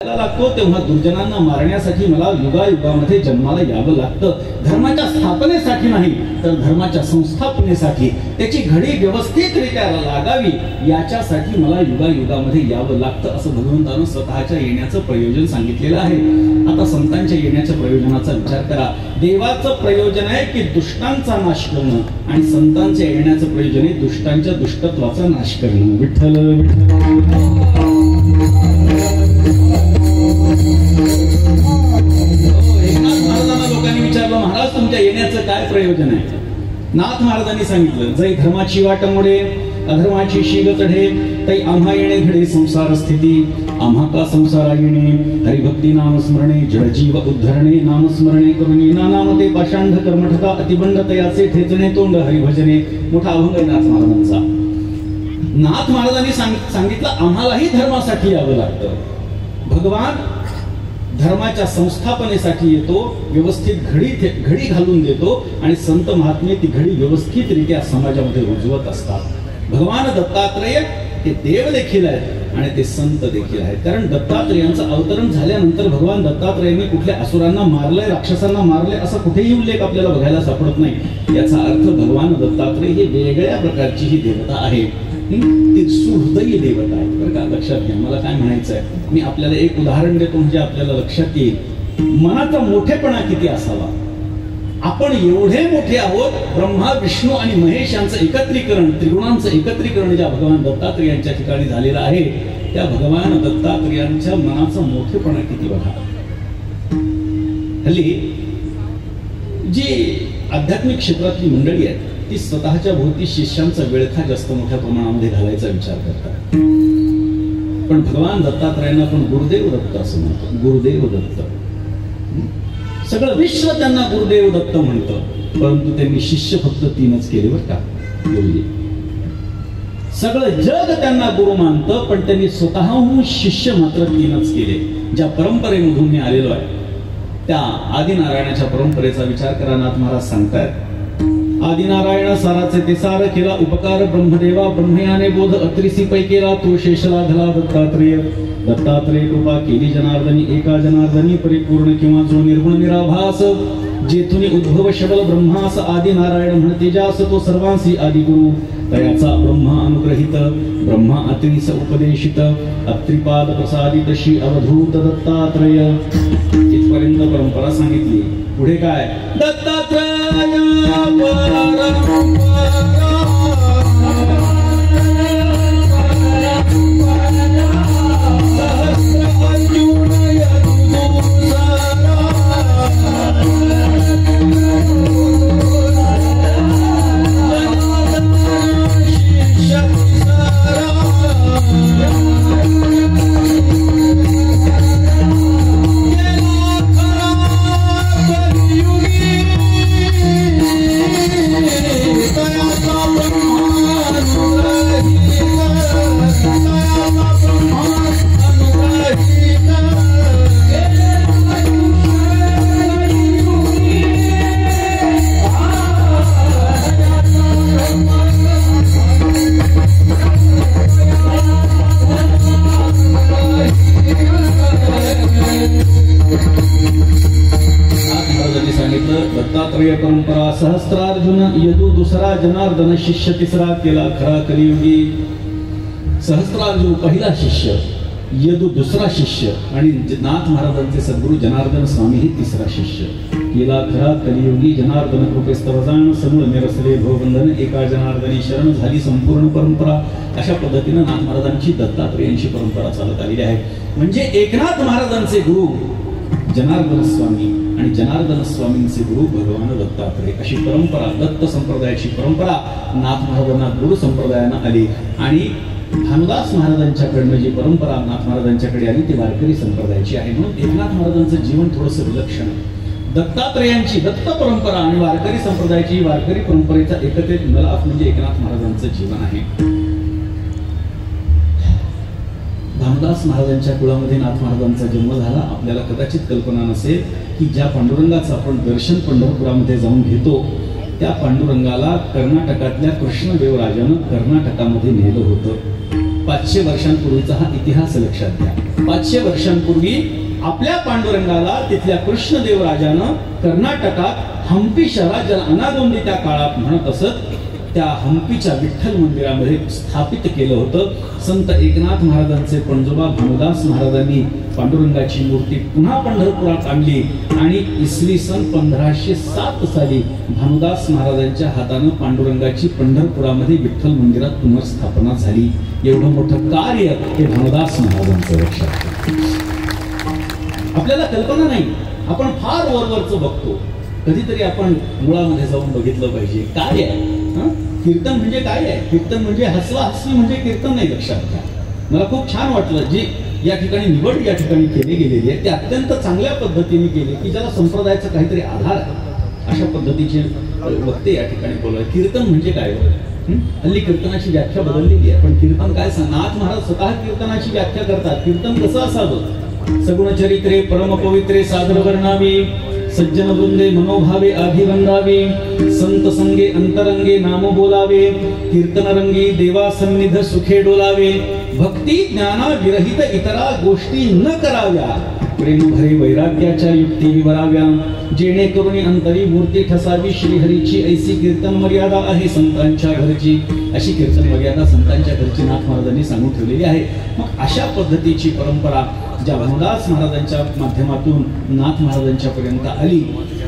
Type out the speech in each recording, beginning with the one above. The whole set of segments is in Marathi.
लागतो तेव्हा दुर्जनांना मारण्यासाठी मला युगायुगामध्ये जन्माला यावं लागतं. धर्माच्या स्थापनेसाठी नाही तर धर्माच्या संस्थापनेसाठी, त्याची घडी व्यवस्थितरित्या लागावी याच्यासाठी मला युगायुगामध्ये यावं लागतं असं भगवंतानं स्वतःच्या येण्याचं प्रयोजन सांगितलेलं आहे. आता संतांच्या येण्याच्या प्रयोजनाचा विचार करा. देवाचं प्रयोजन आहे की दुष्टांचा नाश करणं आणि संतांच्या येण्याचं प्रयोजन आहे दुष्टांच्या दुष्टत्वाचा नाश करणं. विठ्ठल विठ्ठल. एकनाथ महाराजांना लोकांनी विचारलं, महाराज तुमच्या येण्याचं काय प्रयोजन आहे? नाथ महाराजांनी सांगितलं, जै धर्माची वाट मोडे अधर्माची शीग चढे, तै आम्हा येणे घडे संसार स्थिती. आम्हा का संसारा येणे हरिभक्ती नाम स्मरणे, जडजीव उद्धरणे नाम स्मरणे करुणी. नानामते पाषांढ कर्मठका अतिबंड तयाचे ठेचणे तोंड हरिभजने. मोठा अभंग आहे नाथ महाराजांचा. नाथ महाराजांनी सांगितलं आम्हालाही धर्मासाठी यावं लागतं. भगवान धर्माच्या संस्थापनेसाठी येतो, व्यवस्थित घडी घालून देतो आणि संत महात्मे ती घडी व्यवस्थितरित्या समाजामध्ये रुजवत असतात. भगवान दत्तात्रेय हे देव देखील आहेत आणि ते संत देखील आहेत. कारण दत्तात्रेयांचं अवतरण झाल्यानंतर भगवान दत्तात्रेयांनी कुठल्या असुरांना मारलंय, राक्षसांना मारलंय असा कुठेही उल्लेख आपल्याला बघायला सापडत नाही. याचा अर्थ भगवान दत्तात्रेय हे वेगळ्या प्रकारची ही देवता आहे. ती सुहृदयी देवता आहे बरं का. लक्षात घ्या, मला काय म्हणायचं आहे. मी आपल्याला एक उदाहरण देतो म्हणजे आपल्याला लक्षात येईल मनाचा मोठेपणा किती असावा. आपण एवढे मोठे आहोत. ब्रह्मा विष्णू आणि महेश यांचं एकत्रीकरण, त्रिगुणांचं एकत्रीकरण ज्या भगवान दत्तात्रेयांच्या ठिकाणी झालेलं आहे त्या भगवान दत्तात्रेयांच्या मनाचा मोठेपणा किती बघा. हल्ली जी आध्यात्मिक क्षेत्रातली मंडळी आहेत ती स्वतःच्या भोवती शिष्यांचा वेळखा जास्त मोठ्या प्रमाणामध्ये घालायचा विचार करतात. पण भगवान दत्तात्रेयांना पण गुरुदेव दत्त असं म्हणतो. गुरुदेव दत्त. सगळं विश्व त्यांना गुरुदेव दत्त म्हणतं, परंतु त्यांनी शिष्य फक्त 3च केले बरं का. गुरुजी सगळं जग त्यांना गुरु मानतं, पण त्यांनी स्वतःहून शिष्य मात्र 3च केले. ज्या परंपरेमधून मी आलेलो आहे त्या आदिनारायणाच्या परंपरेचा विचार करा. नाथ महाराज सांगतायत, आदिनारायण साराचे ते सार केला उपकार ब्रह्मदेवा, ब्रह्मयाने बोध अत्रिसी पै केला तो शेषला धला दत्तात्रेय. दत्तात्रेय कृपा केली जनार्दनी, एका जनार्दनी परिपूर्ण किंवा जो निर्गुण निराभास. जेथुनी उद्भव शबल ब्रह्मास आदिनारायण म्हणते जास, तो सर्वांसी आदिगुरु. तयाचा ब्रह्मा अनुग्रहित ब्रह्मा अत्रिस उपदेशित, अत्रिपाद प्रसादित श्री अवधूत दत्तात्रेय. इथपर्यंत परंपरा सांगितली. पुढे काय? दत्तात्रेय दत्तात्रेय परंपरा. सहस्त्रार्जुन यदू दुसरा, जनार्दन शिष्य तिसरा केला खरा कलियुगी. सहस्त्रार्जुन पहिला शिष्य, यदू दुसरा शिष्य आणि नाथ महाराजांचे सद्गुरू जनार्दन स्वामी हे तिसरा शिष्य. केला खरा कलियुगी जनार्दन कृपेस्तवजान, समूळ निरसले भवबंधन, एका जनार्दनी शरण झाली संपूर्ण परंपरा. अशा पद्धतीनं नाथ महाराजांची दत्तात्रेयांची परंपरा चालत आलेली आहे. म्हणजे एकनाथ महाराजांचे गुरु जनार्दन स्वामी आणि जनार्दन स्वामींचे गुरु भगवान दत्तात्रेय. अशी परंपरा, दत्त संप्रदायाची परंपरा नाथ महाराजांना गुरु संप्रदायानं आली. आणि भानुदास महाराजांच्याकडनं जी परंपरा नाथ महाराजांच्याकडे आली ती वारकरी संप्रदायाची आहे. म्हणून एकनाथ महाराजांचं जीवन थोडंसं विलक्षण. दत्तात्रेयांची दत्त परंपरा आणि वारकरी संप्रदायाची वारकरी परंपरेचा एकत्रित मिलाप म्हणजे एकनाथ महाराजांचं जीवन आहे. भानुदास महाराजांच्या कुळामध्ये नाथ महाराजांचा जन्म झाला. आपल्याला कदाचित कल्पना नसेल की ज्या पांडुरंगाचं आपण दर्शन पंढरपुरामध्ये जाऊन घेतो त्या पांडुरंगाला कर्नाटकातल्या कृष्णदेवराजानं कर्नाटकामध्ये नेलं होतं. 500 वर्षांपूर्वीचा हा इतिहास लक्षात घ्या. 500 वर्षांपूर्वी आपल्या पांडुरंगाला तिथल्या कृष्णदेव राजानं कर्नाटकात हंपी शहरात ज्याला अनागोंदी त्या काळात म्हणत असत, त्या हंपीच्या विठ्ठल मंदिरामध्ये स्थापित केलं होतं. संत एकनाथ महाराजांचे पणजोबा भानुदास महाराजांनी पांडुरंगाची मूर्ती पुन्हा पंढरपुरात आणली आणि इसवी सन 1507 साली भानुदास महाराजांच्या हातानं पांडुरंगाची पंढरपुरामध्ये विठ्ठल मंदिरात पुनर्स्थापना झाली. एवढं मोठं कार्य हे भानुदास महाराजांचं लक्षात. आपल्याला कल्पना नाही, आपण फार वरवरचं बघतो. कधीतरी आपण मुळामध्ये जाऊन बघितलं पाहिजे काय आहे. कीर्तन म्हणजे काय आहे? कीर्तन म्हणजे हसवा हसवी म्हणजे कीर्तन नाही. लक्षात घ्या. मला खूप छान वाटलं जी या ठिकाणी निवड या ठिकाणी केली गेलेली आहे, ते अत्यंत चांगल्या पद्धतीने केली की ज्याला संप्रदायाचा काहीतरी आधार आहे अशा पद्धतीचे वक्ते या ठिकाणी बोलवले. कीर्तन म्हणजे काय? हल्ली कीर्तनाची व्याख्या बदललेली आहे, पण कीर्तन काय नाथ महाराज स्वतः कीर्तनाची व्याख्या करतात. कीर्तन कसं असावं? सगुण चरित्रे परम पवित्रे सादर वर्णावी, सज्जन वृंदे मनोभावे अभिवंदावे, संत संगे अंतरंगे नाम बोलावे, कीर्तन रंगी देवा सन्निध सुखे डोलावे, भक्ती ज्ञाना विरहित इतरा गोष्टी न कराव्या, प्रेम भरे वैराग्याच्या युक्ती विवराव्या, जेणेकरून अंतरी मूर्ती ठसावी श्रीहरीची, ऐसी कीर्तन मर्यादा आहे संतांच्या घरची. अशी कीर्तन मर्यादा संतांच्या घरची नाथ महाराजांनी सांगून ठेवलेली आहे. मग अशा पद्धतीची परंपरा ज्या भानुदास महाराजांच्या माध्यमातून नाथ महाराजांच्या पर्यंत आली,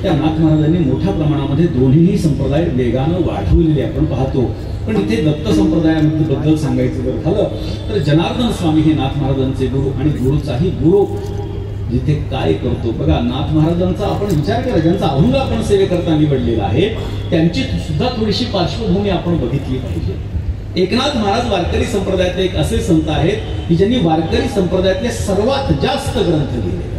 त्या नाथ महाराजांनी मोठ्या प्रमाणामध्ये दोन्ही संप्रदाय वेगानं वाढवलेले आपण पाहतो. पण इथे दत्त संप्रदायाबद्दल सांगायचं जर झालं तर जनार्दन स्वामी हे नाथ महाराजांचे गुरु आणि गुरुचाही गुरु जिथे काय करतो बघा. नाथ महाराजांचा आपण विचार करा, ज्यांचा अभंग आपण सेवेकरता निवडलेला आहे त्यांची सुद्धा थोडीशी पार्श्वभूमी आपण बघितली पाहिजे. एकनाथ महाराज वारकरी संप्रदायातले एक असे संत आहेत की ज्यांनी वारकरी संप्रदायातले सर्वात जास्त ग्रंथ लिहिले.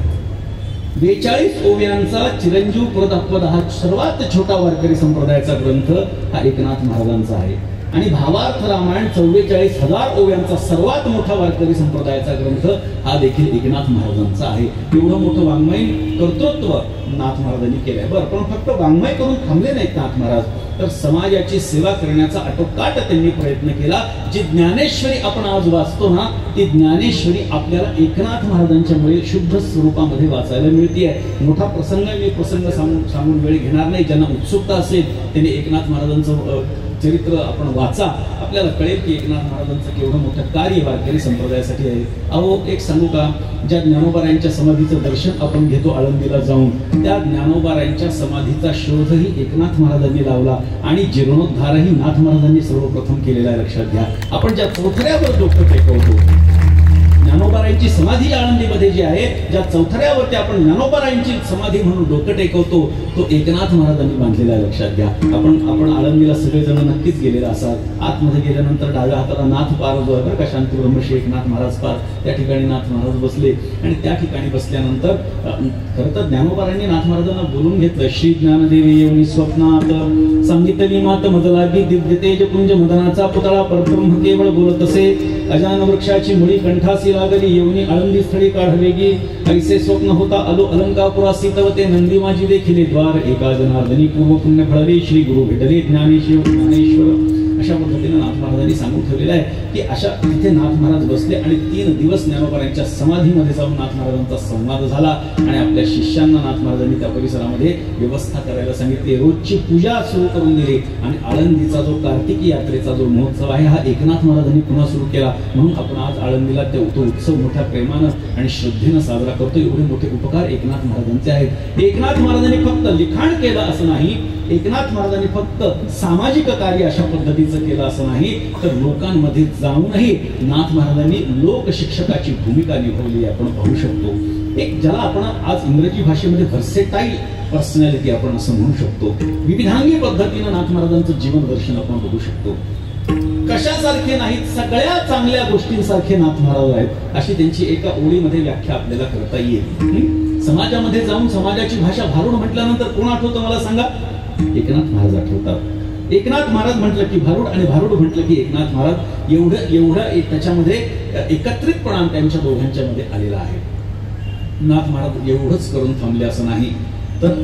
42 ओव्यांचा चिरंजीव प्रदापद हा सर्वात छोटा वारकरी संप्रदायाचा ग्रंथ हा एकनाथ महाराजांचा आहे. आणि भावार्थ रामायण 44,000 ओव्यांचा सर्वात मोठा वारकरी संप्रदायाचा ग्रंथ हा देखील एकनाथ महाराजांचा आहे. एवढं मोठं वाङ्मयीन कर्तृत्व नाथ महाराजांनी केलंय. बरं, पण फक्त वाङ्मय करून थांबले नाहीत नाथ महाराज, तर समाजाची सेवा करण्याचा आटोकाट त्यांनी प्रयत्न केला. जी ज्ञानेश्वरी आपण आज वाचतो ना, ती ज्ञानेश्वरी आपल्याला एकनाथ महाराजांच्यामुळे शुद्ध स्वरूपामध्ये वाचायला मिळते. मोठा प्रसंग मी प्रसंग सांगून वेळ घेणार नाही. ज्यांना उत्सुकता असेल त्यांनी एकनाथ महाराजांचं चरित्र आपण वाचा, आपल्याला कळेल की एकनाथ महाराजांचं केवढं मोठं कार्य वारकरी संप्रदायासाठी आहे. अहो, एक सांगू का, ज्या ज्ञानोबारायांच्या समाधीचं दर्शन आपण घेतो आळंदीला जाऊन, त्या ज्ञानोबारायांच्या समाधीचा शोधही एकनाथ महाराजांनी लावला आणि जीर्णोद्धारही नाथ महाराजांनी सर्वप्रथम केलेला आहे. लक्षात घ्या. आपण ज्या चौथऱ्यावर डोकं टेकवतो, ज्ञानोबारायांची समाधी आळंदीमध्ये जी आहे, ज्या चौथऱ्यावरती आपण ज्ञानोबारायांची समाधी म्हणून डोकं टेकवतो, तो एकनाथ महाराजांनी बांधलेला आहे. लक्षात घ्या. आपण आळंदीला सगळेजण नक्कीच गेलेला असाल. आतमध्ये गेल्यानंतर डाव्या हाताला नाथ पार जो आहे बरं का, शांती ब्रह्मश्री एकनाथ महाराज पार, त्या ठिकाणी नाथ महाराज बसले. आणि त्या ठिकाणी बसल्यानंतर खरं तर ज्ञानोबारायांनी नाथ महाराजांना बोलून घेतलं. श्री ज्ञानदेवी येऊन स्वप्नात सांगितली मात मजलागी दिव्य तेज पुंज मदनाचा पुतळा परब्रह्म केवळ बोलत असे. अजान वृक्षाची मुळी कंठासी लागली येऊनी आळंदी स्थळी काढवेगी. ऐसे स्वप्न होता आलो अलंकापुरासी तव ते नंदी माझी देखिले द्वार. एका जनार्दनी पूर्व पुण्य फळले श्री गुरु भेटले ज्ञानेश्वर. अशा पद्धतीने नाथ महाराजांनी सांगून ठेवलेलं आहे की अशा तिथे नाथ महाराज बसले आणि 3 दिवस ज्ञानोबारायांच्या समाधीमध्ये जाऊन नाथ महाराजांचा संवाद झाला. आणि आपल्या शिष्यांना नाथ महाराजांनी त्या परिसरामध्ये व्यवस्था करायला सांगितली. रोजची पूजा सुरू करून दिली. आणि आळंदीचा जो कार्तिकी यात्रेचा जो महोत्सव आहे हा एकनाथ महाराजांनी पुन्हा सुरू केला. म्हणून आपण आज आळंदीला तो उत्सव मोठ्या प्रेमानं आणि श्रद्धेनं साजरा करतो. एवढे मोठे उपकार एकनाथ महाराजांचे आहेत. एकनाथ महाराजांनी फक्त लिखाण केलं असं नाही, एकनाथ महाराजांनी फक्त सामाजिक कार्य अशा पद्धतीचं केलं असं नाही, तर लोकांमध्ये जाऊनही नाथ महाराजांनी लोकशिक्षकाची भूमिका निभावली आपण पाहू शकतो. एक ज्याला आपण आज इंग्रजी भाषेमध्ये व्हर्सेटाईल पर्सनॅलिटी आपण असं म्हणू शकतो. विविधांगी पद्धतीनं नाथ महाराजांचं जीवन दर्शन आपण बघू शकतो. कशासारखे नाहीत, सगळ्या चांगल्या गोष्टींसारखे नाथ महाराज आहेत अशी त्यांची एका ओळीमध्ये व्याख्या आपल्याला करता येईल. समाजामध्ये जाऊन समाजाची भाषा भारूड म्हटल्यानंतर कोण आठवतं मला सांगा? एकनाथ महाराज आठवतात. एकनाथ महाराज म्हटलं की भारूड आणि भारूड म्हटलं की एकनाथ महाराज. एवढं त्याच्यामध्ये एकत्रितपणा त्यांच्या दोघांच्या मध्ये आलेला आहे. नाथ महाराज एवढंच करून थांबले असं नाही, तर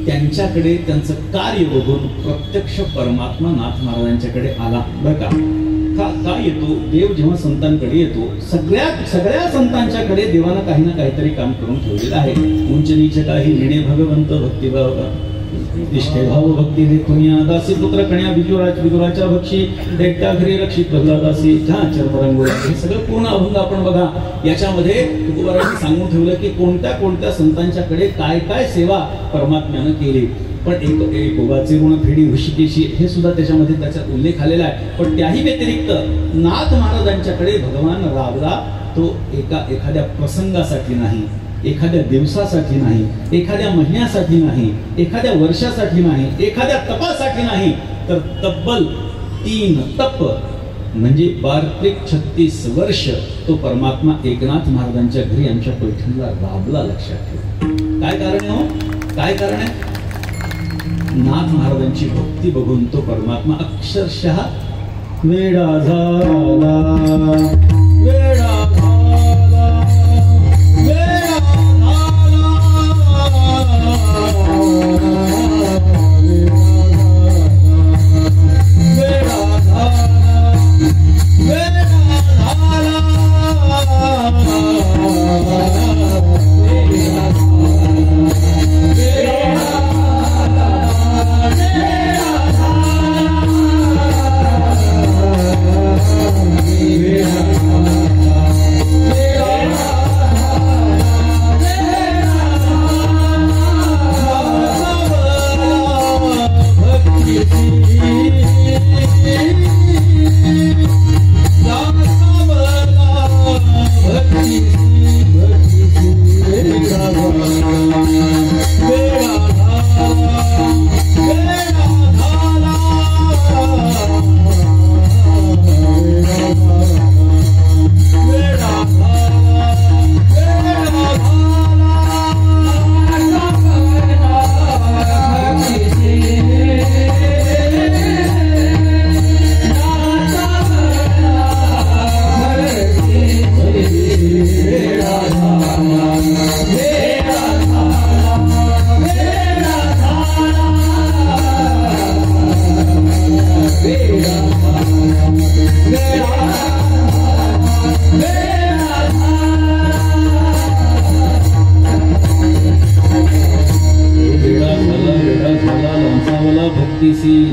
त्यांच्याकडे त्यांचं कार्य बघून प्रत्यक्ष परमात्मा नाथ महाराजांच्याकडे आला बरं का. का येतो? देव जेव्हा संतांकडे येतो, सगळ्या संतांच्याकडे देवानं काही ना काहीतरी काम करून ठेवलेलं आहे. उंच नीच काही लिणे भगवंत भक्तिभाव इष्टे भाव भक्ती देखुनिया दासी पुत्र कन्या विदुराच्या भक्षी दैत्या घरी रक्षित प्रल्हादासी झाचर परंगोळा. हे सगळं पूर्ण अभंग आपण बघा. याच्यामध्ये तुकोबारायांनी सांगून ठेवलं की कोणत्या संतांच्याकडे काय काय सेवा परमात्म्यानं केली. पण एक ओगाचे ऋण फेडी ऋषिकेशी हे सुद्धा त्याच्यामध्ये त्याचा उल्लेख आलेला आहे. पण त्याही व्यतिरिक्त नाथ महाराजांच्याकडे भगवान राबला तो एखाद्या प्रसंगासाठी नाही, एखाद्या दिवसासाठी नाही, एखाद्या महिन्यासाठी नाही, एखाद्या वर्षासाठी नाही, एखाद्या तपासाठी नाही, तर तब्बल 3 तप म्हणजे 36 वर्ष तो परमात्मा एकनाथ महाराजांच्या घरी आमच्या पैठणला राबला. लक्षात ठेवा. काय कारण आहे? काय कारण आहे? नाथ महाराजांची भक्ती बघून तो परमात्मा अक्षरशः वेडा झाला, वेडा झाला, वेडा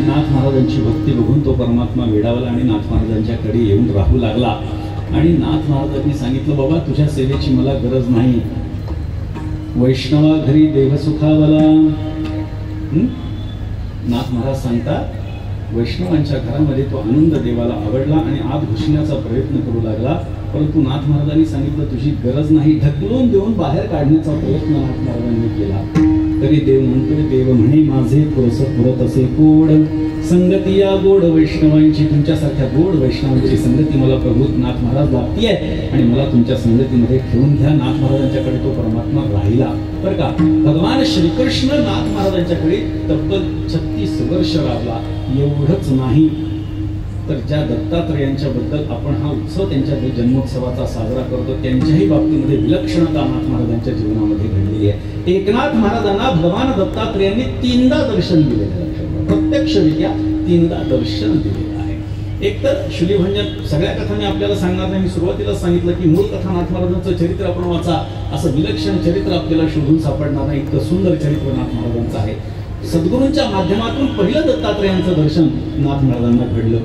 नाथ महाराजांची भक्ती बघून तो परमात्मा वेडावला आणि नाथ महाराजांच्याकडे येऊन राहू लागला. आणि नाथ महाराजांनी सांगितलं, बाबा तुझ्या सेवेची मला गरज नाही, वैष्णवा घरी देव सुखावला. नाथ महाराज सांगतात, वैष्णवांच्या घरामध्ये तो आनंद देवाला आवडला आणि आत घुसण्याचा प्रयत्न करू लागला. परंतु नाथ महाराजांनी सांगितलं तुझी गरज नाही, ढकलून देऊन बाहेर काढण्याचा प्रयत्न नाथ महाराजांनी केला. तरी देव म्हणतोय, देव म्हणे माझे थोडस पुरत असे गोड संगती या गोड वैष्णवांची, तुमच्यासारख्या गोड वैष्णवांची संगती मला प्रभू नाथ महाराज लागती आहे आणि मला तुमच्या संगतीमध्ये ठेवून घ्या. नाथ महाराजांच्याकडे तो परमात्मा राहिला. बरं का, भगवान श्रीकृष्ण नाथ महाराजांच्याकडे तब्बल 36 वर्ष राहिला. एवढंच नाही तर ज्या दत्तात्रेयांच्या बद्दल आपण हा उत्सव त्यांच्या जन्मोत्सवाचा साजरा करतो, त्यांच्याही बाबतीमध्ये विलक्षणता नाथ महाराजांच्या जीवनामध्ये घडलेली आहे. एकनाथ महाराजांना भगवान दत्तात्रेयांनी 3दा दर्शन दिलेलं आहे. प्रत्यक्षरित्या 3दा दर्शन दिलेलं आहे. एक तर शुलीभंजन सगळ्या कथा मी आपल्याला सांगणार नाही. मी सुरुवातीला सांगितलं की मूळ कथा नाथ महाराजांचं चरित्र आपण वाचा, असं विलक्षण चरित्र आपल्याला शोधून सापडणार नाही. इतकं सुंदर चरित्र नाथ महाराजांचं आहे. सद्गुरूंच्या माध्यमातून पहिलं दत्तात्रेयांचं दर्शन नाथ महाराजांना घडलं.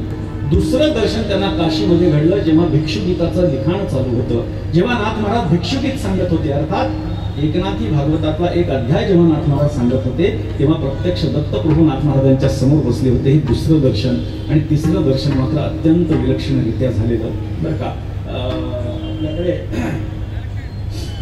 दुसरं दर्शन त्यांना काशीमध्ये घडलं जेव्हा भिक्षुगीताचं लिखाण चालू होतं. जेव्हा नाथ महाराज भिक्षुगीत सांगत होते, अर्थात एकनाथी भागवतातला एक अध्याय जेव्हा नाथ महाराज सांगत होते, तेव्हा प्रत्यक्ष दत्तप्रभू नाथ महाराजांच्या समोर बसले होते. हे दुसरं दर्शन. आणि तिसरं दर्शन मात्र अत्यंत विलक्षणरित्या झालेलं. बरं का, आपल्याकडे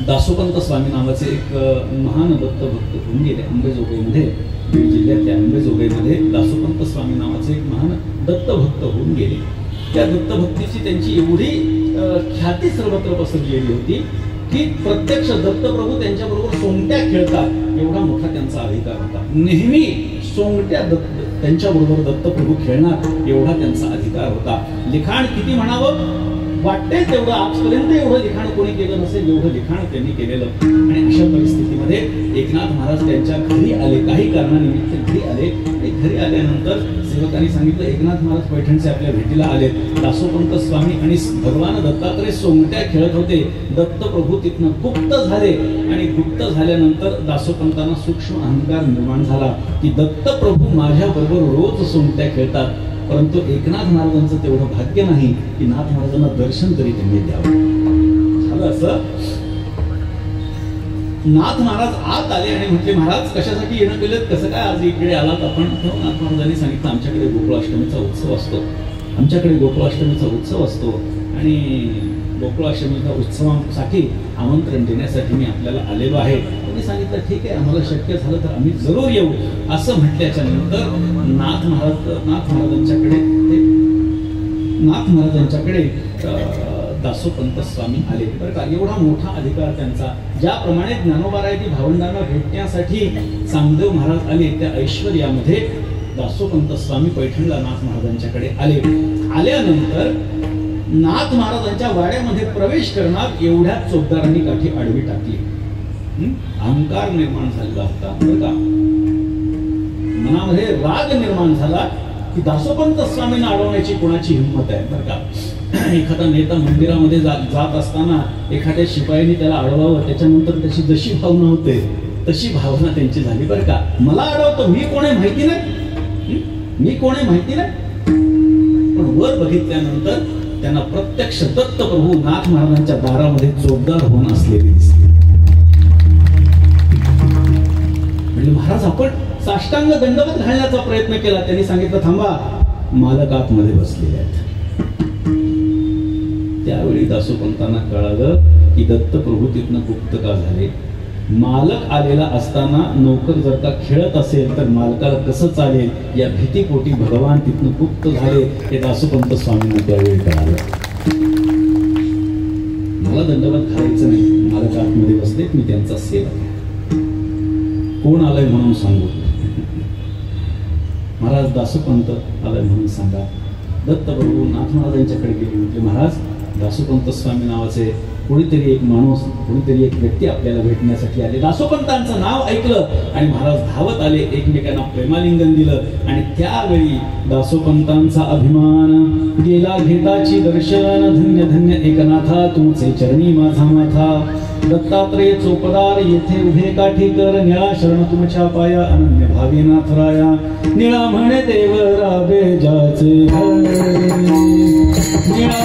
दासोपंत स्वामी नावाचे एक महान दत्तभक्त होऊन गेले अंबेजोगाईमध्ये. बीड जिल्ह्यातल्या अंबेजोगाईमध्ये दासोपंत स्वामी नावाचे एक महान दत्तभक्त होऊन गेले. त्या दत्तभक्तीची त्यांची एवढी ख्याती सर्वत्र पसरलेली होती की प्रत्यक्ष दत्तप्रभू त्यांच्याबरोबर सोंगट्या खेळतात एवढा मोठा त्यांचा अधिकार होता. नेहमी सोंगट्या त्यांच्याबरोबर दत्तप्रभू खेळणार एवढा त्यांचा अधिकार होता. लिखाण किती म्हणावं, वाटते तेवढं आजपर्यंत एवढं लिखाण कोणी केलं नसेल जेवढं लिखाण त्यांनी केलेलं. आणि अशा परिस्थितीमध्ये एकनाथ महाराज त्यांच्या घरी आले, काही कारणानिमित्त घरी आले. घरी आल्यानंतर सेवकांनी सांगितलं एकनाथ महाराज पैठणचे आपल्या भेटीला आले. दासोपंत स्वामी आणि भगवान दत्तात्रय सोंगट्या खेळत होते. दत्त प्रभू तिथनं गुप्त झाले आणि गुप्त झाल्यानंतर दासोपंतांना सूक्ष्म अहंकार निर्माण झाला की दत्त प्रभू माझ्या बरोबर रोज सोंगट्या खेळतात, परंतु एकनाथ महाराजांचं तेवढं भाग्य नाही की नाथ महाराजांना दर्शन तरी त्यांनी द्यावं. झालं असं. नाथ महाराज आत आले आणि म्हटले महाराज कशासाठी येणं केलं, कसं काय आज इकडे आलात आपण. नाथ महाराजांनी सांगितलं आमच्याकडे गोकुळाष्टमीचा उत्सव असतो, आमच्याकडे गोकुळाष्टमीचा उत्सव असतो आणि गोकुळाष्टमीच्या उत्सवासाठी आमंत्रण देण्यासाठी मी आपल्याला आलेलो आहे. त्यांनी सांगितलं ठीक आहे आम्हाला शक्य झालं तर आम्ही जरूर येऊ. असं म्हटल्याच्या नंतर नाथ महाराजांच्याकडे दासोपंत स्वामी आले. बरं का, एवढा मोठा अधिकार त्यांचा. ज्याप्रमाणे ज्ञानोबारायती भावंडांना भेटण्यासाठी चांगदेव महाराज आले, त्या ऐश्वर्यामध्ये दासोपंत स्वामी पैठणला नाथ महाराजांच्याकडे आले. आल्यानंतर नाथ महाराजांच्या वाड्यामध्ये प्रवेश करणार एवढ्या चोपदारांनी काठी आडवी टाकली. अहंकार निर्माण झालेला होता. बरं का, मनामध्ये राग निर्माण झाला की दासोपंत स्वामींना अडवण्याची कोणाची हिंमत आहे. बरं का, एखादा नेता मंदिरामध्ये जात असताना एखाद्या शिपायाने त्याला अडवावं, त्याच्यानंतर त्याची जशी भावना होते तशी भावना त्यांची झाली. बरं का, मला अडवतो, मी कोण आहे माहिती नाही, मी कोण आहे माहिती नाही. पण वर बघितल्यानंतर त्यांना प्रत्यक्ष दत्त प्रभू नाथ महाराजांच्या दारामध्ये चोपदार होऊन असलेले दिसले. म्हणजे महाराज आपण साष्टांग दंडवत घालण्याचा प्रयत्न केला. त्यांनी सांगितलं थांबा, मालक आतमध्ये बसलेले आहेत. त्यावेळी दासोपंतांना कळालं की दत्त प्रभू तिथनं गुप्त का झाले. मालक आलेला असताना नोकर जर का खेळत असेल तर मालकाला कसं चालेल या भीतीपोटी भगवान तिथनं गुप्त झाले. हे दासोपंत स्वामींना त्यावेळी कळालं. मला दंडवत घालायचं नाही, मालक आतमध्ये बसले, मी त्यांचा सेवक आहे. कोण आलाय म्हणून सांगू. महाराज दासोपंत आलाय म्हणून सांगा. दत्त प्रभू नाथ महाराजांच्याकडे गेले. म्हटले महाराज दासोपंत स्वामी नावाचे कोणीतरी एक माणूस, कोणीतरी एक व्यक्ती आपल्याला भेटण्यासाठी आले. दासोपंतांचं नाव ऐकलं आणि महाराज धावत आले, एकमेकांना प्रेमालिंगन दिलं. आणि त्यावेळी दासोपंतांचा अभिमान गेला घेताची दर्शन. धन्य धन्य एकनाथा तुमचे चरणी माझा माथा. दत्तात्रय चोपदार येथे उभे काठी कर. निळा शरण तुमच्या पाया अनन्य भावी नाथराया. निळा म्हणे देव राबे जाचे निळा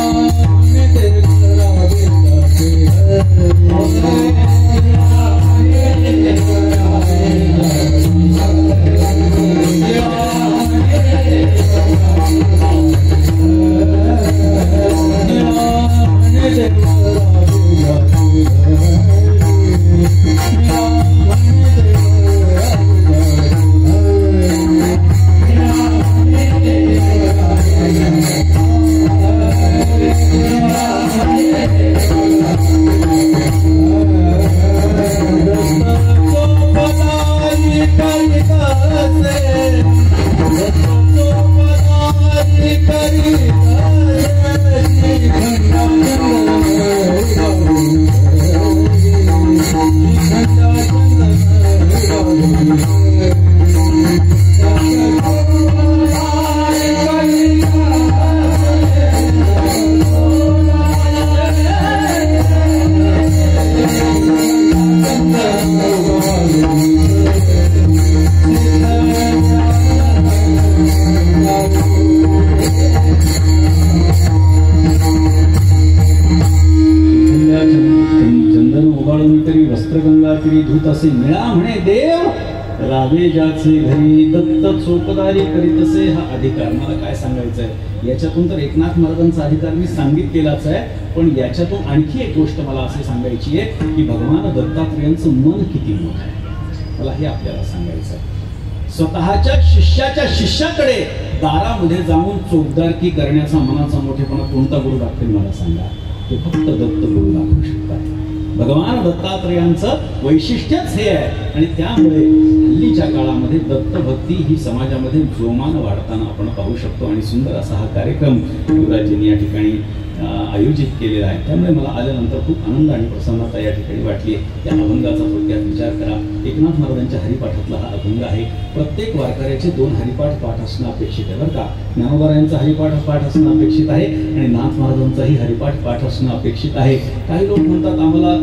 असे निळा म्हणे देव रावे ज्याचे घरी. दत्त चोपदारी करीत असे. हा अधिकार मला काय सांगायचं आहे, याच्यातून तर एकनाथ महाराजांचा अधिकार मी सांगितलेलाच आहे, पण याच्यातून आणखी एक गोष्ट मला असे सांगायची आहे की भगवान दत्तात्रयांचं मन किती मोठं आहे, मला हे आपल्याला सांगायचं आहे. स्वतःच्या शिष्याच्या शिष्याकडे दारामध्ये जाऊन चोपदारकी करण्याचा मनाचा मोठेपणा कोणता गुरु दाखवेल मला सांगा. ते फक्त दत्त गुरु दाखवू शकतात. भगवान दत्तात्रयांचं वैशिष्ट्यच हे आहे. आणि त्यामुळे हल्लीच्या काळामध्ये दत्तभक्ती ही समाजामध्ये जोमानं वाढताना आपण पाहू शकतो. आणि सुंदर असा हा कार्यक्रम युवराजींनी या ठिकाणी आयोजित केलेला आहे. त्यामुळे मला आल्यानंतर खूप आनंद आणि प्रसन्नता या ठिकाणी वाटली. त्या अभंगाचा थोडक्यात विचार करा. एकनाथ महाराजांच्या हरिपाठातला हा अभंग आहे. प्रत्येक वारकऱ्याचे 2 हरिपाठ पाठ असणं अपेक्षित आहे बरं का. ज्ञानोबारायांचा हरिपाठ पाठ असणं अपेक्षित आहे आणि नाथ महाराजांचाही हरिपाठ पाठ असणं अपेक्षित आहे. काही लोक म्हणतात आम्हाला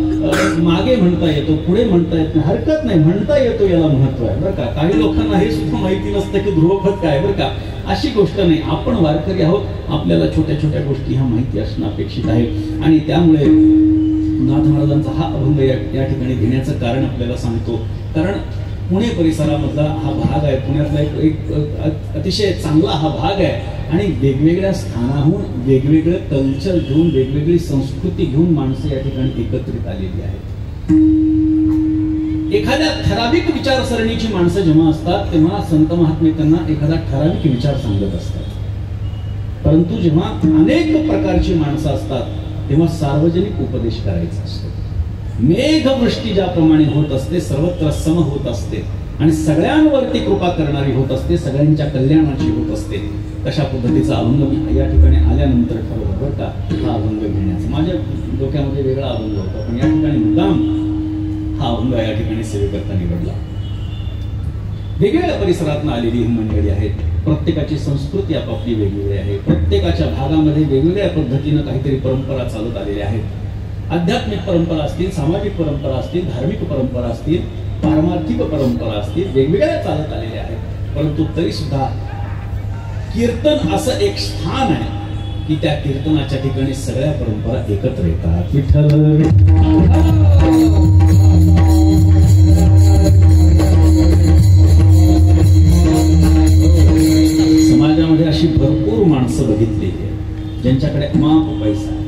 मागे म्हणता येतो, पुढे म्हणता येत नाही. हरकत नाही, म्हणता येतो याला महत्व आहे बरं का. काही लोकांना हे सुद्धा माहिती नसतं की ध्रुवपद काय बरं का. अशी गोष्ट नाही. आपण वारकरी आहोत, आपल्याला छोट्या छोट्या गोष्टी ह्या माहिती असणं अपेक्षित आहे. आणि त्यामुळे नाथ महाराजांचा हा अभंग या ठिकाणी घेण्याचं कारण आपल्याला सांगतो. कारण पुणे परिसरामधला हा भाग आहे. पुण्यातला एक अतिशय चांगला हा भाग आहे आणि वेगवेगळ्या स्थानाहून वेगवेगळं कल्चर घेऊन, वेगवेगळी संस्कृती घेऊन माणसं या ठिकाणी एकत्रित आलेली आहेत. एखाद्या ठराविक विचारसरणीची माणसं जेव्हा असतात तेव्हा संत महात्मे त्यांना एखादा ठराविक विचार सांगत असतात. परंतु जेव्हा अनेक प्रकारची माणसं असतात तेव्हा सार्वजनिक उपदेश करायचा असतो. मेघवृष्टी ज्याप्रमाणे होत असते, सर्वत्र सम होत असते आणि सगळ्यांवरती कृपा करणारी होत असते, सगळ्यांच्या कल्याणाची होत असते, तशा पद्धतीचा अभंग मी या ठिकाणी आल्यानंतर ठरवलं बरं का हा अभंग घेण्याचा. माझ्या डोक्यामध्ये वेगळा अभंग होता, पण या ठिकाणी मुद्दाम हा अभंग या ठिकाणी सेवेकरता निवडला. वेगवेगळ्या परिसरातून आलेली ही मंडळी आहेत. प्रत्येकाची संस्कृती आपापली वेगवेगळी आहे. प्रत्येकाच्या भागामध्ये वेगवेगळ्या पद्धतीनं काहीतरी परंपरा चालत आलेल्या आहेत. आध्यात्मिक परंपरा असतील, सामाजिक परंपरा असतील, धार्मिक परंपरा असतील, पारमार्थिक परंपरा असतील, वेगवेगळ्या चालत आलेल्या आहेत. परंतु तरी सुद्धा कीर्तन असं एक स्थान आहे की त्या कीर्तनाच्या ठिकाणी सगळ्या परंपरा एकत्र येतात. विठ्ठल समाजामध्ये अशी भरपूर माणसं बघितलेली आहेत ज्यांच्याकडे अमाप पैसा आहे,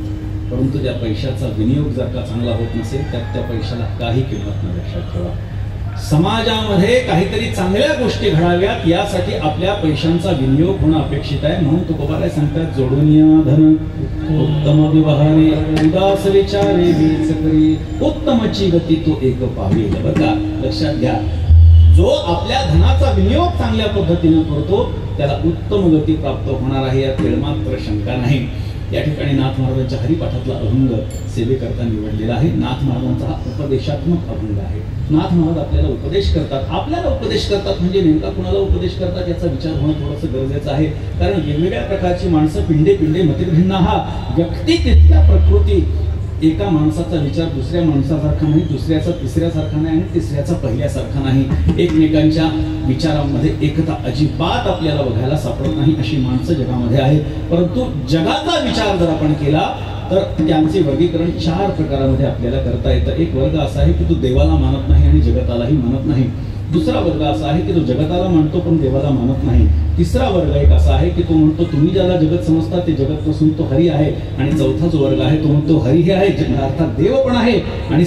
परंतु त्या पैशाचा विनियोग जर का चांगला होत नसेल त्यात त्या पैशाला काही किंमत नाही. लक्षात ठेवा, समाजामध्ये काहीतरी चांगल्या गोष्टी घडाव्यात यासाठी आपल्या पैशांचा विनियोग होणं अपेक्षित आहे. म्हणून तुकोबाराय सांगतात, जोडून या धन उत्तम व्यवहारे, उदास विचारे वीच करी, उत्तमची गती तो एक पावेल. बघा लक्षात घ्या, जो आपल्या धनाचा विनियोग चांगल्या पद्धतीने करतो त्याला उत्तम गती प्राप्त होणार आहे, यात मात्र शंका नाही. या ठिकाणी नाथ महाराजांच्या हरिपाठातला अभंग सेवेकरता निवडलेला आहे. नाथ महाराजांचा हा उपदेशात्मक अभंग आहे. नाथ महाराज आपल्याला उपदेश करतात, आपल्याला उपदेश करतात. म्हणजे नेमका कुणाला उपदेश करतात याचा विचार होणं थोडंसं गरजेचं आहे. कारण वेगवेगळ्या प्रकारची माणसं, पिंडे पिंडे मतिर्भिन्न, हा व्यक्ती तितक्या प्रकृती. एका माणसाचा विचार दुसऱ्या माणसासारखा नाही, दुसऱ्याचा तिसऱ्यासारखा नाही आणि तिसऱ्याचा पहिल्यासारखा नाही. एकमेकांच्या विचारांमध्ये एकता अजिबात आपल्याला बघायला सापडत नाही. अशी माणसं जगामध्ये आहेत. परंतु जगाचा विचार जर आपण केला तर त्यांचे वर्गीकरण 4 प्रकारामध्ये आपल्याला करता येतं. एक वर्ग असा आहे की तो देवाला मानत नाही आणि जगतालाही मानत नाही. दुसरा वर्ग असा आहे की तो जगताला मानतो पण देवाला मानत नाही. तिसरा वर्ग एक असा आहे की तो म्हणतो तुम्ही ज्याला जगत समजता ते जगत नसून तो हरी आहे. आणि चौथा जो वर्ग आहे तो म्हणतो हरी हे आहे, अर्थात देव पण आहे आणि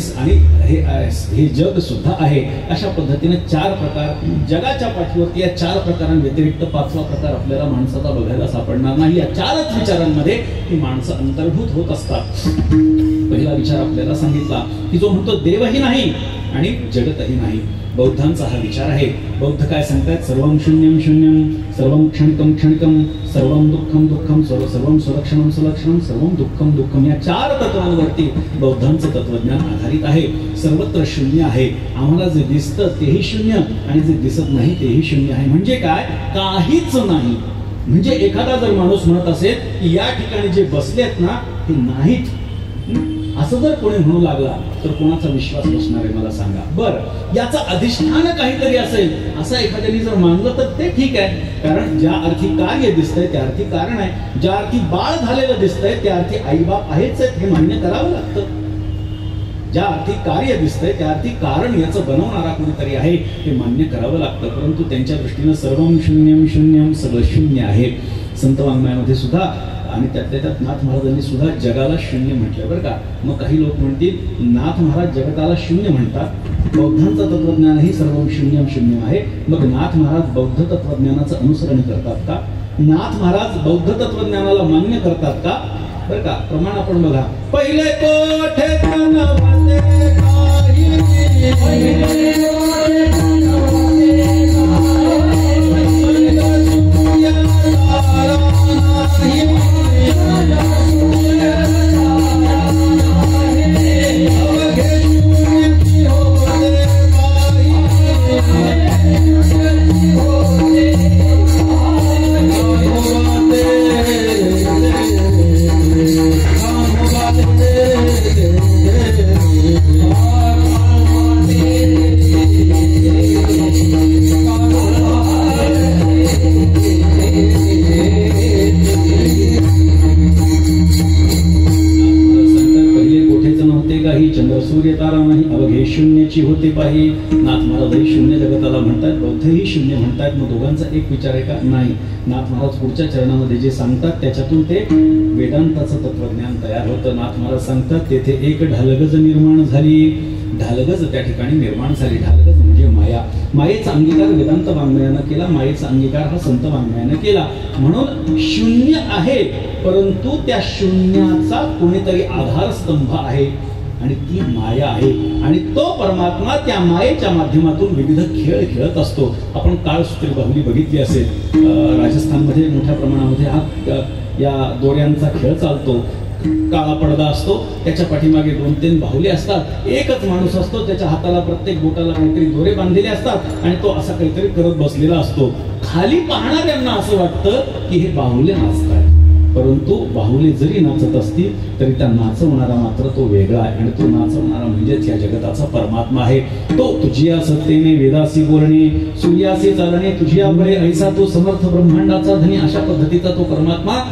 हे जग सुद्धा आहे. अशा पद्धतीने 4 प्रकार जगाच्या पाठीवरती. या 4 प्रकारांव्यतिरिक्त 5वा प्रकार आपल्याला माणसाचा बघायला सापडणार नाही. या 4च विचारांमध्ये ही माणसं अंतर्भूत होत असतात. पहिला विचार आपल्याला सांगितला की जो म्हणतो देवही नाही आणि जगतही नाही. बौद्धांचा हा विचार आहे. बौद्ध काय सांगतात, सर्वं शून्यं शून्यं, सर्वं क्षणिकं क्षणिकं, सर्वं दुःखं दुःखं, सर्वं सुलक्षणं सुलक्षणं, सर्वं दुःखं दुःखं. या 4 तत्वांवरती बौद्धांचं तत्वज्ञान आधारित आहे. सर्वत्र शून्य आहे. आम्हाला जे दिसतं तेही शून्य आणि जे दिसत नाही तेही शून्य आहे. म्हणजे काय, काहीच नाही. म्हणजे एखादा जर माणूस म्हणत असेल की या ठिकाणी जे बसलेत ना ते नाहीत, असं जर कोणी म्हणू लागला तर कोणाचा विश्वास बसणार आहे मला सांगा बरं. याचा अधिष्ठान काहीतरी असेल असं एखाद्याने जर मानलं तर ते ठीक आहे. कारण ज्या अर्थी कार्य दिसतंय त्या अर्थी कारण आहे. ज्या अर्थी बाळ झालेलं दिसतंय त्या अर्थी आईबाप आहेच आहेत हे मान्य करावं लागतं. ज्या अर्थी कार्य दिसतंय त्या अर्थी कारण याचं बनवणारा कोणीतरी आहे हे मान्य करावं लागतं. परंतु त्यांच्या दृष्टीनं सर्वं शून्यं शून्यं, सगळं शून्य आहे. संत वाङ्मयामध्ये सुद्धा आणि त्यातल्या त्यात नाथ महाराजांनी सुद्धा जगाला शून्य म्हटलं बरं का. मग काही लोक म्हणतील नाथ महाराज जगताला शून्य म्हणतात, बौद्धांचं तत्वज्ञानही सर्व शून्यम शून्य आहे. मग नाथ महाराज बौद्ध तत्वज्ञानाचं अनुसरण करतात का? नाथ महाराज बौद्ध तत्वज्ञानाला मान्य करतात का? बरं का. प्रमाण आपण बघा, पहिले कोठे हे शून्याची होते पाही. नाथ महाराजही शून्य जगताला म्हणतात, बौद्धही शून्य म्हणतात. मग दोघांचा एक विचार आहे का? नाही. नाथ महाराज पुढच्या चरणामध्ये जे सांगतात त्याच्यातून ते वेदांताचं तत्वज्ञान तयार होतं. नाथ महाराज सांगतात तेथे एक ढालगज निर्माण झाली. ढालगज त्या ठिकाणी निर्माण झाली. ढालगज म्हणजे माया. मायेचा अंगीकार वेदांत वाङ्मयानं केला, मायेचा अंगीकार हा संत वाङ्मयानं केला. म्हणून शून्य आहे, परंतु त्या शून्याचा कोणीतरी आधारस्तंभ आहे आणि ती माया आहे. आणि तो परमात्मा त्या मायेच्या माध्यमातून विविध खेळ खेळत असतो. आपण काळसूत्री बाहुली बघितली असेल. राजस्थानमध्ये मोठ्या प्रमाणामध्ये हा या दोऱ्यांचा खेळ चालतो. काळा पडदा असतो, त्याच्या पाठीमागे 2-3 बाहुले असतात. एकच माणूस असतो, त्याच्या हाताला प्रत्येक बोटाला काहीतरी दोरे बांधलेले असतात आणि तो असा काहीतरी करत बसलेला असतो. खाली पाहणाऱ्यांना असं वाटतं की हे बाहुले नाचतात, परंतु बाहुले जरी नाचत असतील तरी त्या नाचवणारा मात्र तो वेगळा आहे. आणि तो नाचवणारा म्हणजेच या जगताचा परमात्मा आहे. तो तुझिया सत्तेने वेदासी बोलणे, सूर्यासी चालणे, तुझिया बळे ऐसा तो समर्थ ब्रह्मांडाचा धनी. अशा पद्धतीचा तो परमात्मा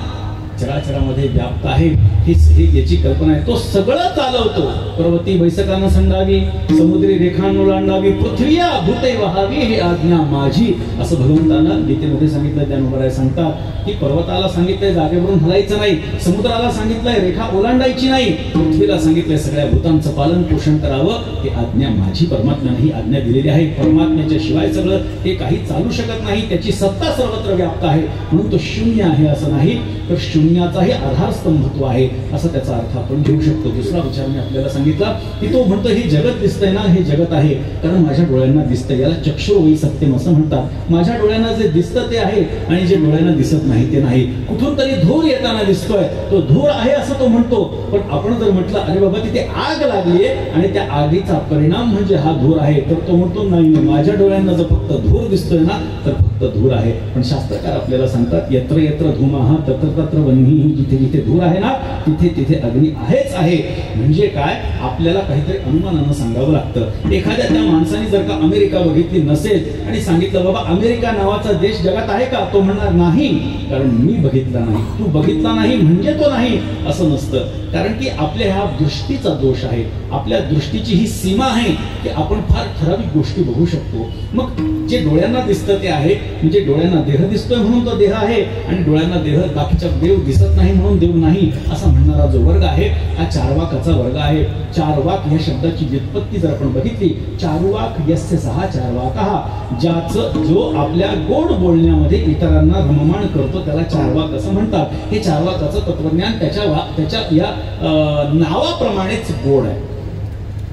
चराचरामध्ये व्याप्त आहे. ही याची कल्पना आहे. तो सगळं चालवतो. पर्वती बैसकानं संडावी, समुद्री रेखांनो लांडावी, पृथ्वीया भूते वहावी, ही आज्ञा माझी. असं भगवंतानं गीतेमध्ये सांगितलं. त्यानुसार सांगतात की पर्वताला सांगितलंय जागेवरून हलायचं नाही, समुद्राला सांगितलंय रेखा ओलांडायची नाही, पृथ्वीला सांगितलंय सगळ्या भूतांचं पालन पोषण करावं. ही आज्ञा माझी. परमात्म्याने ही आज्ञा दिलेली आहे. परमात्म्याच्या शिवाय सगळं हे काही चालू शकत नाही. त्याची सत्ता सर्वत्र व्याप्त आहे. म्हणून तो शून्य आहे असं नाही, तर शून्याचाही आधारस्तंभत्व आहे असा त्याचा अर्थ आपण घेऊ शकतो. दुसरा विचार मी आपल्याला सांगितला की तो म्हणतो हे जगत दिसतंय ना, हे जगत आहे कारण माझ्या डोळ्यांना दिसतंय. याला चक्षुर्वै सत्यम असं म्हणतात. माझ्या डोळ्यांना जे दिसतं ते आहे आणि जे डोळ्यांना दिसत नाही ते नाही. कुठून तरी धूर येताना दिसतोय, तो धूर आहे असं तो म्हणतो. पण आपण जर म्हटलं अरे बाबा तिथे आग लागलीये आणि त्या आगीचा परिणाम म्हणजे हा धूर आहे, तर तो म्हणतो नाही, माझ्या डोळ्यांना जर फक्त धूर दिसतोय ना तर फक्त धूर आहे. पण शास्त्रकार आपल्याला सांगतात यत्र यत्र धूमः तत्र तत्र वह्निः. जिथे जिथे धूर आहे ना तिथे तिथे अग्नी आहेच आहे. म्हणजे काय, आपल्याला काहीतरी अनुमानानं सांगावं लागतं. एखाद्या त्या माणसाने जर का अमेरिका बघितली नसेल आणि सांगितलं बाबा अमेरिका नावाचा देश जगात आहे का, तो म्हणणार नाही, कारण मी बघितला नाही. तू बघितला नाही म्हणजे तो नाही असं नसतं. कारण की आपल्या ह्या दृष्टीचा दोष आहे. आपल्या दृष्टीची ही सीमा आहे की आपण फार ठराविक गोष्टी बघू शकतो. मग जे डोळ्यांना दिसतं ते आहे, म्हणजे डोळ्यांना देह दिसतोय म्हणून तो देह आहे आणि डोळ्यांना देह बाकीच्या देव दिसत नाही म्हणून देव नाही असा म्हणणारा जो वर्ग आहे हा चार्वाकाचा वर्ग आहे. चार्वाक या शब्दाची व्युत्पत्ती जर आपण बघितली, चारुवाक यस्य सहा चार्वाकः, ज्याचं जो आपल्या गोड बोलण्यामध्ये इतरांना रममाण करतो त्याला चार्वाक असं म्हणतात. हे चार्वाकाचं तत्वज्ञान त्याच्या या नावाप्रमाणेच गोड आहे.